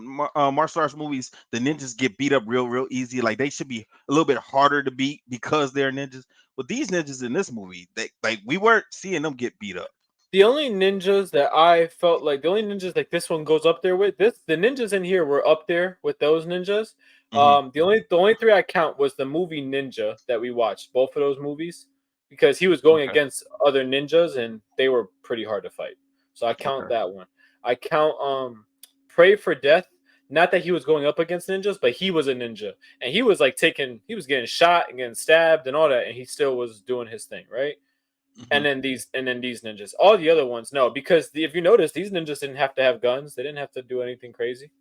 martial arts movies, the ninjas get beat up real easy. Like, they should be a little bit harder to beat because they're ninjas. But these ninjas in this movie, we weren't seeing them get beat up. The only ninjas that I felt like this one goes up there with the ninjas in here were up there with those ninjas. The only three I count was the movie Ninja that we watched, both of those movies, because he was going against other ninjas and they were pretty hard to fight. So I count that one. I count Pray for Death. Not that he was going up against ninjas, but he was a ninja and he was getting shot and getting stabbed and all that, and he still was doing his thing, right? And then these ninjas. All the other ones, no, because if you notice, these ninjas didn't have to have guns. They didn't have to do anything crazy.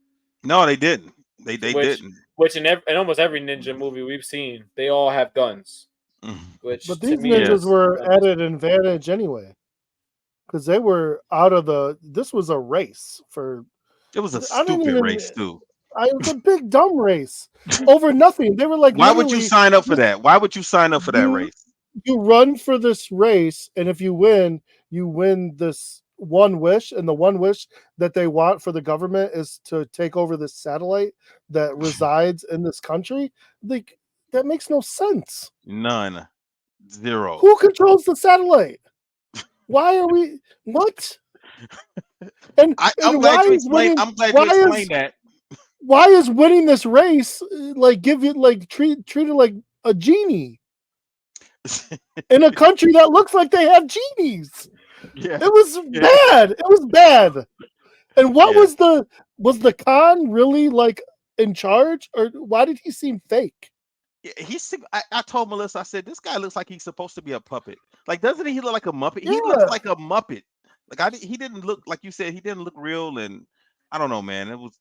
No, they didn't. They didn't. Which in almost every ninja movie we've seen, they all have guns. Which, but these ninjas were at an advantage anyway, because they were out of the. This was a race for. It was a stupid race too. It was a big dumb race over nothing. They were like, why would you sign up for that? Why would you sign up for that race? You run for this race, and if you win this one wish, and the one wish that they want for the government is to take over this satellite that resides in this country. Like, that makes no sense. None. Zero. Who controls the satellite? Why are we what? And I'm glad you explained that. Why is winning this race treated like a genie? In a country that looks like they have genies. Yeah. It was bad. It was bad. And what was the Khan really like in charge, or why did he seem fake? I told Melissa, I said, this guy looks like he's supposed to be a puppet. Like, doesn't he look like a Muppet? Yeah. He looks like a Muppet. Like, he didn't look, like you said, he didn't look real, and I don't know, man. It was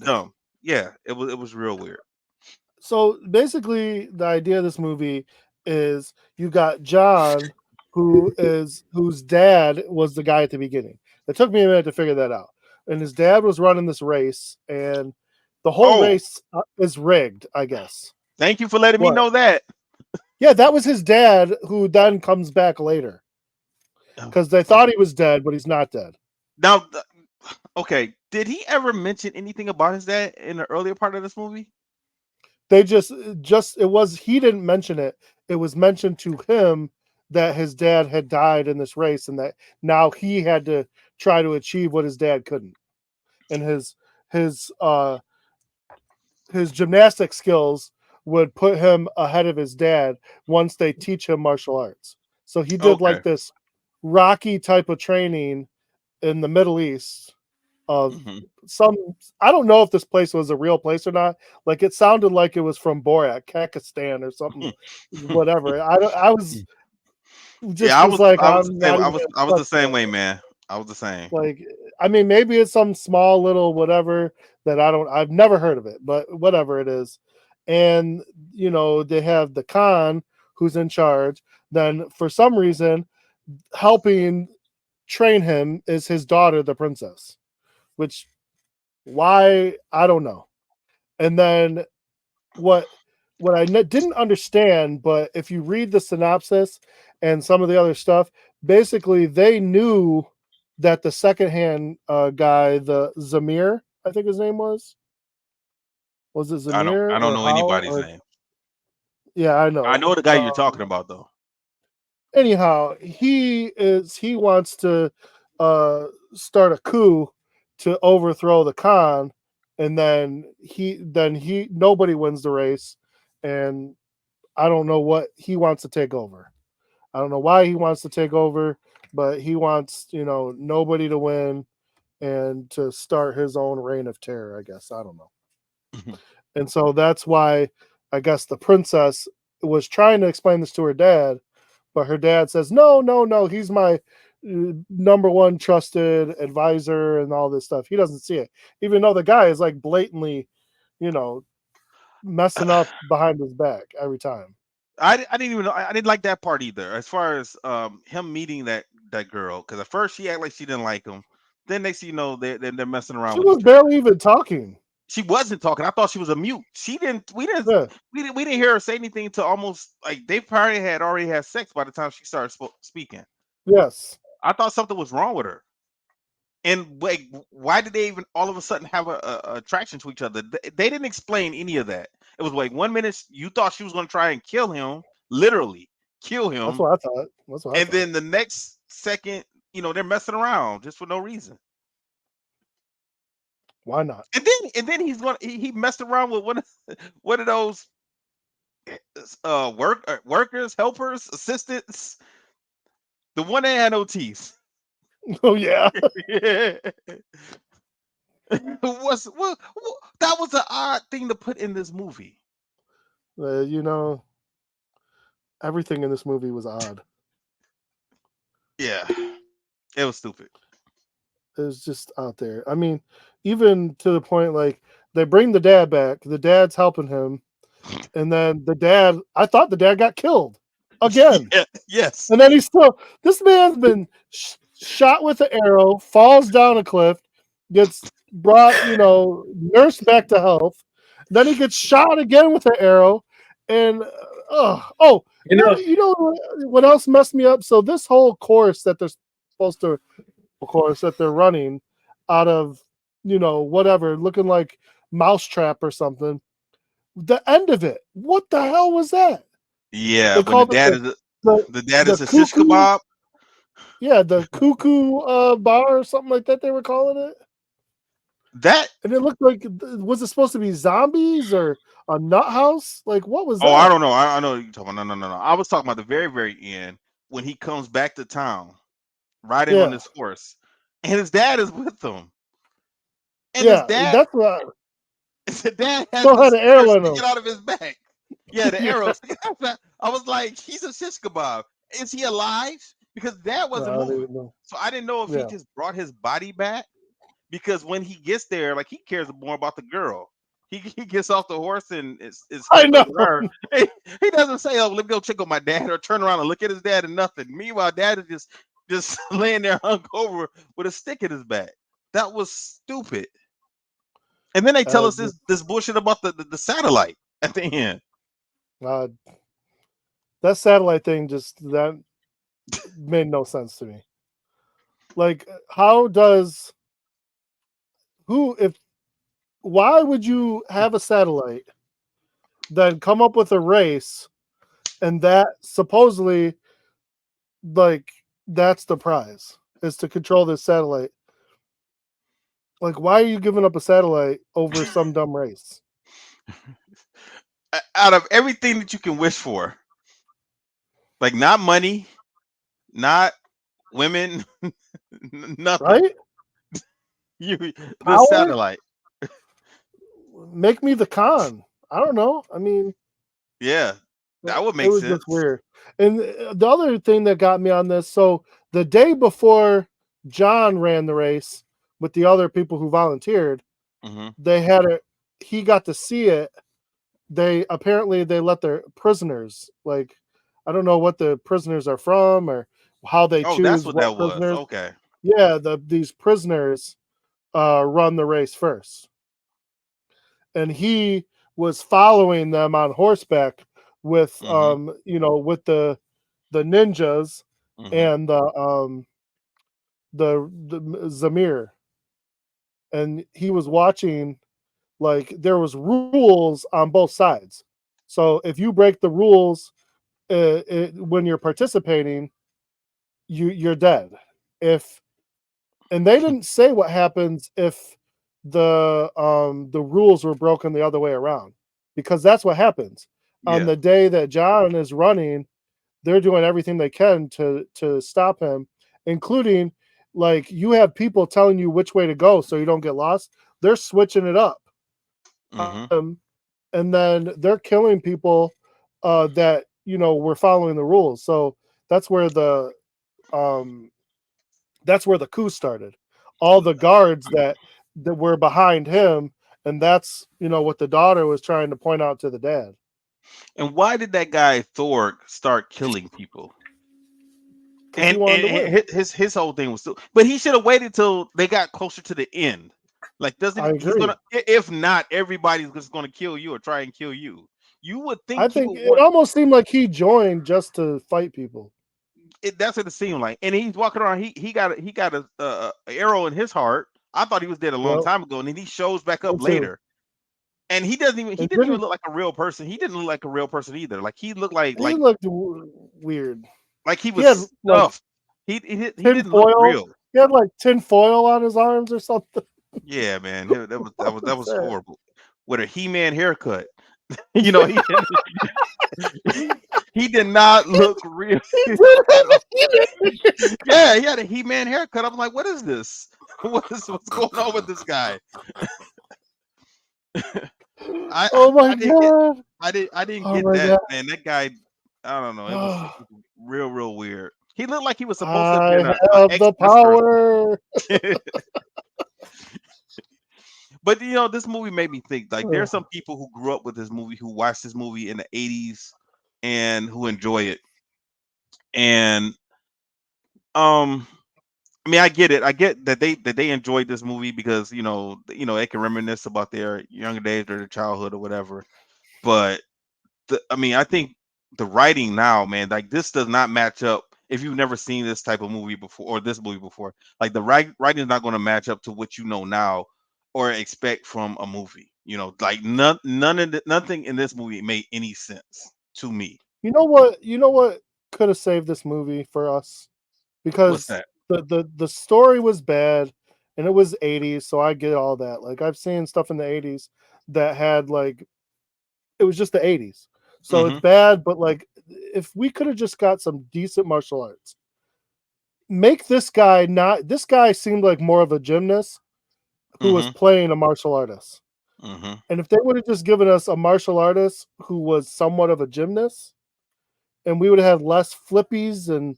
dumb. Yeah, it was real weird. So basically, the idea of this movie is you got John, whose dad was the guy at the beginning. It took me a minute to figure that out. And his dad was running this race, and the whole race is rigged, I guess. Thank you for letting me know that. Yeah, that was his dad, who then comes back later. Because they thought he was dead, but he's not dead. Now, okay, did he ever mention anything about his dad in the earlier part of this movie? They he didn't mention it. It was mentioned to him that his dad had died in this race, and that now he had to try to achieve what his dad couldn't. And his gymnastic skills would put him ahead of his dad once they teach him martial arts. So he did like this Rocky type of training in the Middle East of I don't know if this place was a real place or not. Like, it sounded like it was from Borat, Kakistan or something, whatever. I was the same way, man. I was the same. Like, I mean, maybe it's some small little whatever that I've never heard of it, but whatever it is. And, they have the Khan who's in charge. Then for some reason, helping train him is his daughter, the princess, which why, I don't know. And then what I didn't understand, but if you read the synopsis and some of the other stuff, basically they knew that the secondhand guy, the Zamir, I think his name was it Zamir I don't or know how? anybody's Or, name. yeah, I know. I know the guy you're talking about though. Anyhow, he wants to start a coup to overthrow the Khan, and then nobody wins the race, and I don't know what he wants to take over. I don't know why he wants to take over, but he wants, nobody to win and to start his own reign of terror, I guess. I don't know. And so that's why I guess the princess was trying to explain this to her dad, but her dad says, no, no, no, he's my number one trusted advisor and all this stuff. He doesn't see it, even though the guy is like blatantly, messing up behind his back every time. I didn't even know. I didn't like that part either. As far as him meeting that girl, because at first she acted like she didn't like him. Then next thing you know, they're messing around She with was each other. barely even talking. She wasn't talking. I thought she was a mute. She didn't. Yeah. We didn't hear her say anything to almost like they probably had already had sex by the time she started speaking. Yes. I thought something was wrong with her. And like, why did they even all of a sudden have a attraction to each other? They didn't explain any of that. It was like 1 minute you thought she was going to try and kill him, literally kill That's him, what I thought. That's what I and thought. then the next second, they're messing around just for no reason. Why not? And then he messed around with one of those workers, helpers, assistants, the one that had no teeth. Oh yeah. Yeah. That was an odd thing to put in this movie. Everything in this movie was odd. Yeah, it was stupid. It was just out there. I mean, even to the point like they bring the dad back. The dad's helping him, and then I thought the dad got killed again. Yeah, yes. And then this man's been shot with an arrow, falls down a cliff, gets brought, nursed back to health. Then he gets shot again with an arrow. And, what else messed me up? So this whole course that they're supposed to, that they're running out of, whatever, looking like Mousetrap or something. The end of it, what the hell was that? Yeah, They when the called dad it is the the dad the is a shish cuckoo. kebab. Yeah, the cuckoo bar or something like that they were calling it. That And it looked like, was it supposed to be zombies or a nut house? Like, what was that? I don't know. I know what you're talking about. No. I was talking about the very, very end when he comes back to town, riding on his horse, and his dad is with him. And his dad, that's what. the dad has Still the had an spear arrow in him. sticking out of his back. Yeah, the arrows. I was like, he's a shish kebab. Is he alive? Because dad wasn't moving. So I didn't know if he just brought his body back. Because when he gets there, like he cares more about the girl. He gets off the horse and is I know. her. He doesn't say, "Oh, let me go check on my dad," or turn around and look at his dad and nothing. Meanwhile, dad is just laying there hung over with a stick in his back. That was stupid. And then they tell us this bullshit about the satellite at the end. That satellite thing that made no sense to me. Like, why would you have a satellite, then come up with a race, and that supposedly, like, that's the prize, is to control this satellite? Like, why are you giving up a satellite over some dumb race? Out of everything that you can wish for, like not money, not women, nothing. Right? The satellite. Make me the Khan. I don't know. I mean, yeah, that would make sense. It was just weird. And the other thing that got me on this, so the day before John ran the race with the other people who volunteered, they had he got to see it. They let their prisoners, like, I don't know what the prisoners are from or how they choose. That's what that prisoners. was. Okay. Yeah, these prisoners run the race first. And he was following them on horseback with with the ninjas and the Zamir, and he was watching. Like there was rules on both sides, so if you break the rules when you're participating, you're dead. If and they didn't say what happens if the rules were broken the other way around, because that's what happens on Yeah. the day that John is running. They're doing everything they can to stop him, including like you have people telling you which way to go so you don't get lost. They're switching it up, Mm-hmm. and then they're killing people that were following the rules. So that's where the um, that's where the coup started. All the guards that were behind him, and that's what the daughter was trying to point out to the dad. And why did that guy Thor start killing people? Because he wanted to win. His whole thing was still, but he should have waited till they got closer to the end. Like, I he's agree. gonna, if not, everybody's just gonna kill you or try and kill you. You would I think he think would it want almost seemed like he joined just to fight people. it. That's what it seemed like. And he's walking around. He got a arrow in his heart. I thought he was dead a long Yep, time ago, and then he shows back me up too. later. And he And didn't even didn't look like a real person. He didn't look like a real person either. Like he looked like he looked weird? he He was had like stuffed. He tin didn't look foil. real. He had like tin foil on his arms or something. Yeah, man, What that was was that? horrible. With a He-Man haircut, you know, he did not look real He at all. did. Yeah, he had a He-Man haircut. I'm like, what is this? What's going on with this guy? I Oh my I didn't get god! I didn't Oh get my that, god! man. That guy, I don't know. It was real weird. He looked like he was supposed to have I been a have the ex-wrestler. power. But this movie made me think. Like, there are some people who grew up with this movie, who watched this movie in the '80s, and who enjoy it. And I mean, I get it. I get that they enjoyed this movie because they can reminisce about their younger days or their childhood or whatever. But I mean, I think the writing now, man, like this does not match up. If you've never seen this type of movie before or this movie before, like the writing is not going to match up to what you know now or expect from a movie. Like nothing in this movie made any sense to me. You know what? You know what could have saved this movie for us? What's Because that? the story was bad, and it was '80s, so I get all that. Like I've seen stuff in the '80s that had like it was just the '80s, so it's Mm-hmm. bad. But like, if we could have just got some decent martial arts, make this guy not. This guy seemed like more of a gymnast who was Mm-hmm. playing a martial artist. Mm-hmm. And if they would have just given us a martial artist who was somewhat of a gymnast, and we would have had less flippies and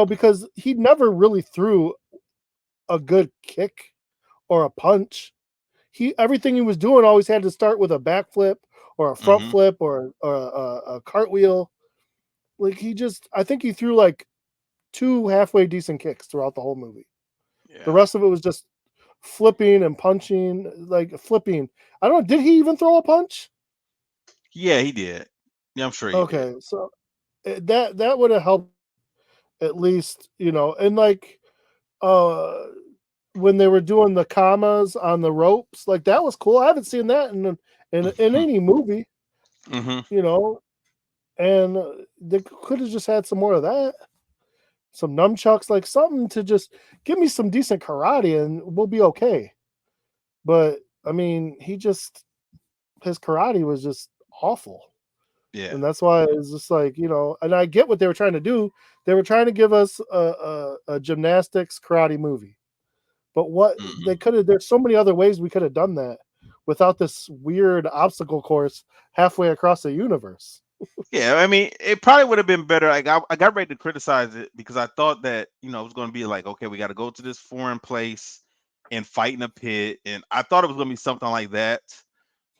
because he never really threw a good kick or a punch. He everything he was doing always had to start with a backflip or a front Mm-hmm. flip or a cartwheel. Like I think he threw like two halfway decent kicks throughout the whole movie. The Yeah. rest of it was just flipping and punching, like flipping. I don't know. Did he even throw a punch? Yeah, he did. Yeah, I'm sure he did. Okay, so that would have helped at least, and like uh when they were doing the commas on the ropes, like that was cool. I haven't seen that in any movie, Mm-hmm. you know, and they could have just had some more of that, some nunchucks, like something to just give me some decent karate, and we'll be okay. But I mean, his karate was just awful. Yeah. And that's why it's just like, and I get what they were trying to do. They were trying to give us a gymnastics karate movie. But what Mm-hmm. they could have, there's so many other ways we could have done that without this weird obstacle course halfway across the universe. Yeah, I mean, it probably would have been better. Like, I got ready to criticize it because I thought that it was going to be like, okay, we got to go to this foreign place and fight in a pit, and I thought it was going to be something like that.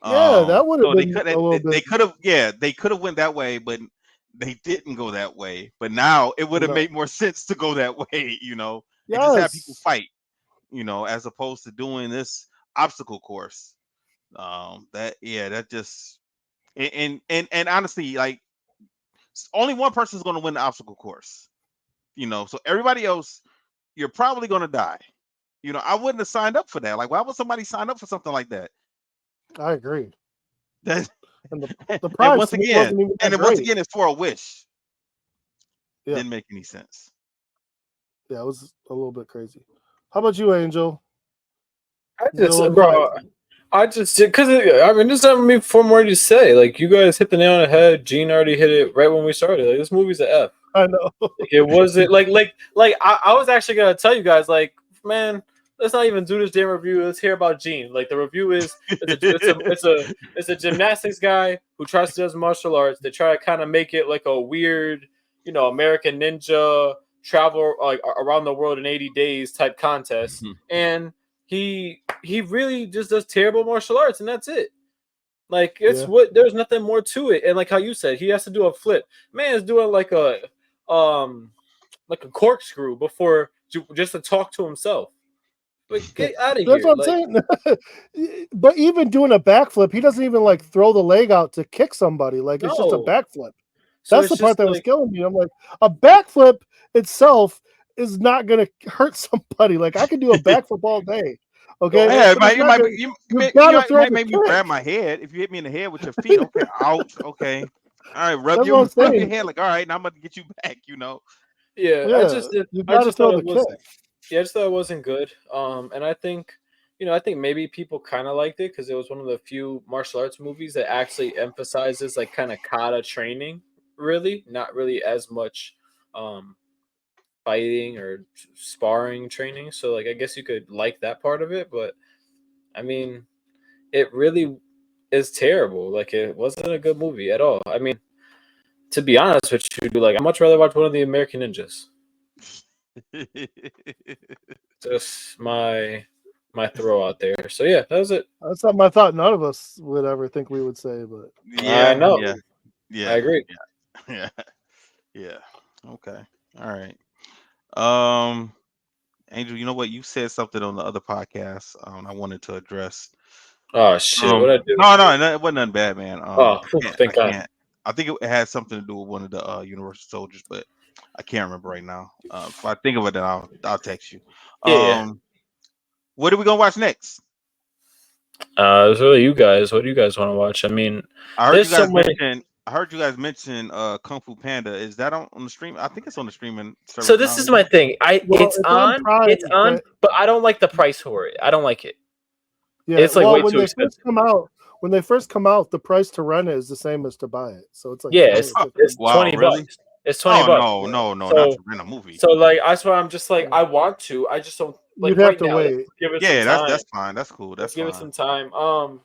Yeah, that would have So been a little bit. they could have, yeah, they could have went that way, but they didn't go that way. But now it would have No. made more sense to go that way, and just have people Yes. fight, as opposed to doing this obstacle course. That just and honestly, like only one person is going to win the obstacle course, so everybody else you're probably gonna die. You know, I wouldn't have signed up for that. Like, why would somebody sign up for something like that? I agree. That And the and prize to me wasn't even that once great. again, it's for a wish. Yeah. Didn't make any sense. Yeah, it was a little bit crazy. How about you, Angel? I just, Real bro, quiet. I just because I mean, there's not me for more to say. Like, you guys hit the nail on the head. Gene already hit it right when we started. Like, this movie's a F. I know. Like, it wasn't like I was actually gonna tell you guys, like, man, let's not even do this damn review. Let's hear about Gene. Like, the review is it's a gymnastics guy who tries to do martial arts. They try to kind of make it like a weird, American Ninja travel like around the world in 80 days type contest, and he really just does terrible martial arts, and that's it. Like, it's what there's nothing more to it. And like how you said, he has to do a flip. Man is doing like a corkscrew before just to talk to himself. Like, get out of That's here. what I'm saying. But even doing a backflip, he doesn't even like throw the leg out to kick somebody. Like, it's just a No. backflip. So That's the it's part just that was like, killing me. I'm like, a backflip itself is not gonna hurt somebody. Like, I can do a backflip all day. Okay, Yeah, but it's not gonna, you gotta throw might the make me kick. grab my head if you hit me in the head with your feet. Okay, ouch. Okay, all right, rub That's your what I'm saying. head. Like, all right, now I'm about to get you back. You know. yeah, Yeah, I just you gotta throw thought the it wasn't. kick. Yeah, I just thought it wasn't good. And I think, I think maybe people kind of liked it because it was one of the few martial arts movies that actually emphasizes like kind of kata training. Really, not really as much fighting or sparring training. So like, I guess you could like that part of it, but I mean, it really is terrible. Like, it wasn't a good movie at all. I mean, to be honest with you, like, I'd much rather watch one of the American Ninjas. Just my throw out there. So yeah, that was it. That's something I thought none of us would ever think we would say, but I know. Yeah, I agree. yeah. Okay, all right. Angel, you know what? You said something on the other podcast. I wanted to address. Oh shit! What I do? No, it wasn't nothing bad, man. Thank God. I think it had something to do with one of the Universal Soldiers, but I can't remember right now. If I think of it, then I'll text you. Yeah. What are we gonna watch next? It's really you guys. What do you guys want to watch? I mean, I heard there's you guys so many. mention. I heard you guys mention Kung Fu Panda. Is that on the stream? I think it's on the streaming service. So this is my thing. Well, It's on, Prime, but I don't like the price for it. I don't like it. Yeah, It's like way when too they expensive. first come out, the price to rent it is the same as to buy it. So it's like It's wow, $20. really? It's $20. No, not So, to rent a movie. so like that's why I'm just like, I want to. I just don't like You'd have right to now. wait. Let's give it Yeah, some time. that's fine. That's cool. Let's That's give fine. it some time.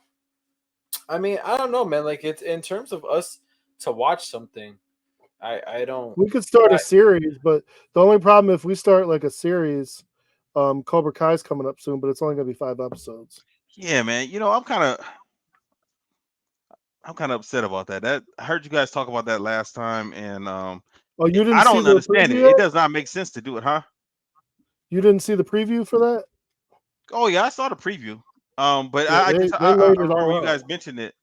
I mean, I don't know, man. Like, it's in terms of us to watch something. I don't. We could start a series, but the only problem if we start like a series, Cobra Kai's coming up soon, but it's only gonna be 5 episodes. Yeah, man. You know, I'm kind of upset about that. I heard you guys talk about that last time, and Oh, you didn't I see don't the understand it. preview? It does not make sense to do it, huh? You didn't see the preview for that? Oh yeah, I saw the preview. But Yeah, I they laid it remember all you out. guys mentioned it.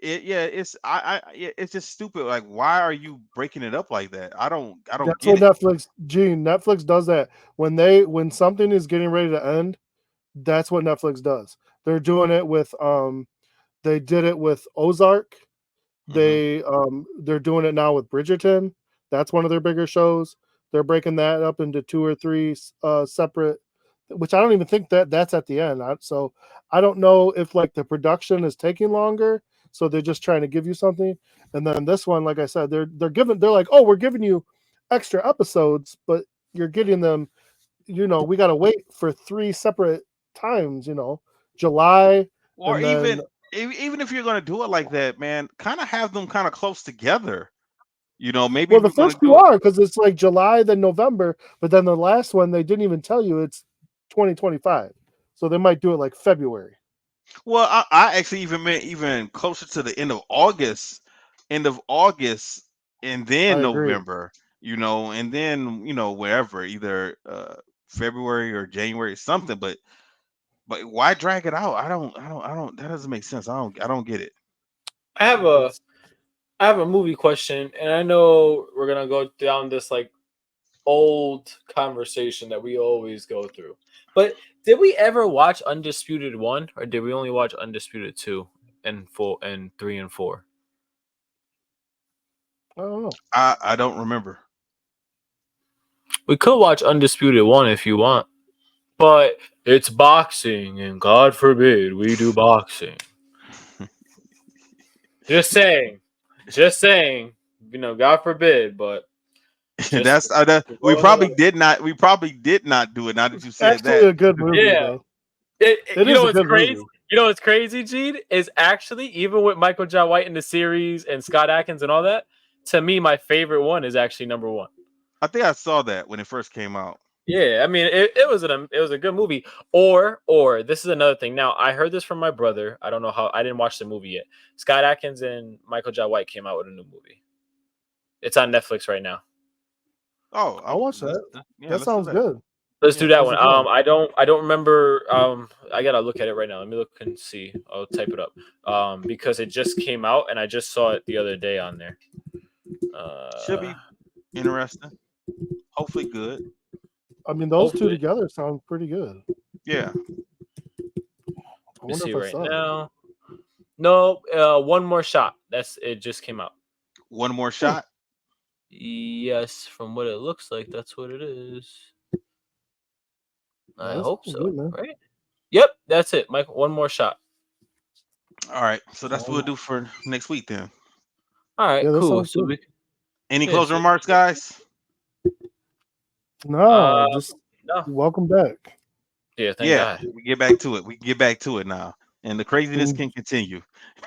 It's just stupid. Like, why are you breaking it up like that? I don't That's get what it. Netflix does that. When something is getting ready to end, that's what Netflix does. They're doing it with they did it with Ozark. They're doing it now with Bridgerton. That's one of their bigger shows. They're breaking that up into 2 or 3 separate, which I don't even think that's at the end. So I don't know if like the production is taking longer, so they're just trying to give you something. And then this one, like I said, they're like, oh, we're giving you extra episodes, but you're getting them. We got to wait for 3 separate times. July, Or and then even if you're gonna do it like that, man, kind of have them kind of close together. Maybe well, if the you're gonna first 2 do it. are because it's like July, then November, but then the last one they didn't even tell you it's 2025, so they might do it like February. Well, I actually even meant even closer to the end of August, and then I agree. November. And then wherever, either February or January, something. But why drag it out? I don't. That doesn't make sense. I don't get it. I have a movie question, and I know we're gonna go down this like old conversation that we always go through. But did we ever watch Undisputed 1, or did we only watch Undisputed 2 and 4 and 3 and 4? I don't know. I don't remember. We could watch Undisputed 1 if you want. But it's boxing, and God forbid we do boxing. Just saying. You know, God forbid, but we probably did not. We probably did not do it. Now that you said Actually, that, a good movie. Yeah. Though. You know what's crazy? Movie. You know what's crazy, Gene? Is actually, even with Michael J. White in the series and Scott Adkins and all that, to me, my favorite one is actually number 1. I think I saw that when it first came out. Yeah, I mean, it was a good movie. Or this is another thing. Now, I heard this from my brother. I don't know how. I didn't watch the movie yet. Scott Adkins and Michael J. White came out with a new movie. It's on Netflix right now. Oh, I'll watch that. Yeah, that sounds good. Let's do that one. good. I don't remember. I gotta look at it right now. Let me look and see. I'll type it up. Because it just came out and I just saw it the other day on there. Should be interesting. Hopefully good. I mean, those two together sound pretty good. Yeah. Let me see right now. No, One More Shot. It just came out. One More Shot? Yes, from what it looks like, that's what it is. I hope so. Good, right? Yep, that's it, Michael. One More Shot. All right, so that's what we'll do for next week then. All right, cool. So any closing remarks, guys? No, just welcome back. Yeah, thank God. We get back to it. We can get back to it now, and the craziness can continue.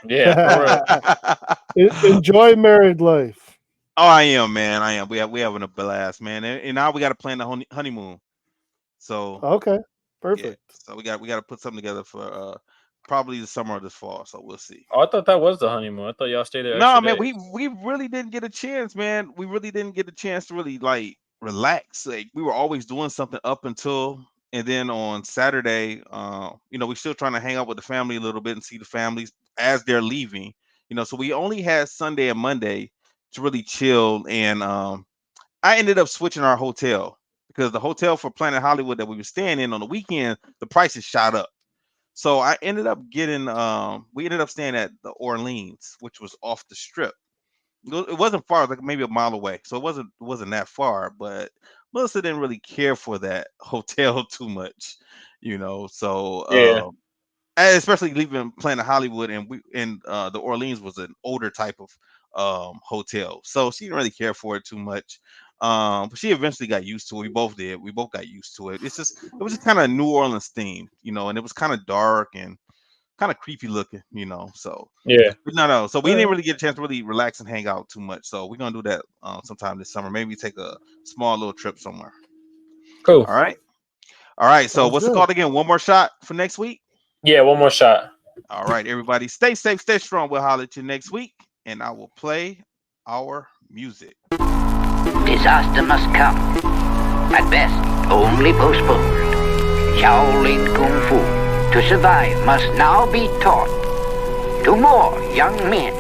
Yeah, enjoy married life. Oh, I am, man. I am. We having a blast, man. And now we got to plan the honeymoon. So okay, perfect. Yeah, so we got to put something together for probably the summer or this fall. So we'll see. Oh, I thought that was the honeymoon. I thought y'all stayed there. No, man. We really didn't get a chance, man. We really didn't get a chance to really relax. Like we were always doing something up until, and then on Saturday, we're still trying to hang out with the family a little bit and see the families as they're leaving. So we only had Sunday and Monday to really chill, and I ended up switching our hotel because the hotel for Planet Hollywood that we were staying in on the weekend, the prices shot up. So I ended up we ended up staying at the Orleans, which was off the strip. It wasn't far, like maybe a mile away. So it wasn't that far, but Melissa didn't really care for that hotel too much, So yeah. Especially leaving Planet Hollywood, and the Orleans was an older type of hotel, so she didn't really care for it too much. But she eventually got used to it. We both did. We both got used to it. It was just kind of New Orleans themed, and it was kind of dark and kind of creepy looking, So yeah, no. So we didn't really get a chance to really relax and hang out too much. So we're gonna do that sometime this summer. Maybe take a small little trip somewhere. Cool. All right. So what's it called again? One More Shot for next week. Yeah, One More Shot. All right, everybody, stay safe, stay strong. We'll holler at you next week, and I will play our music. Disaster must come. At best, only postponed. Shaolin Kung Fu, to survive, must now be taught to more young men.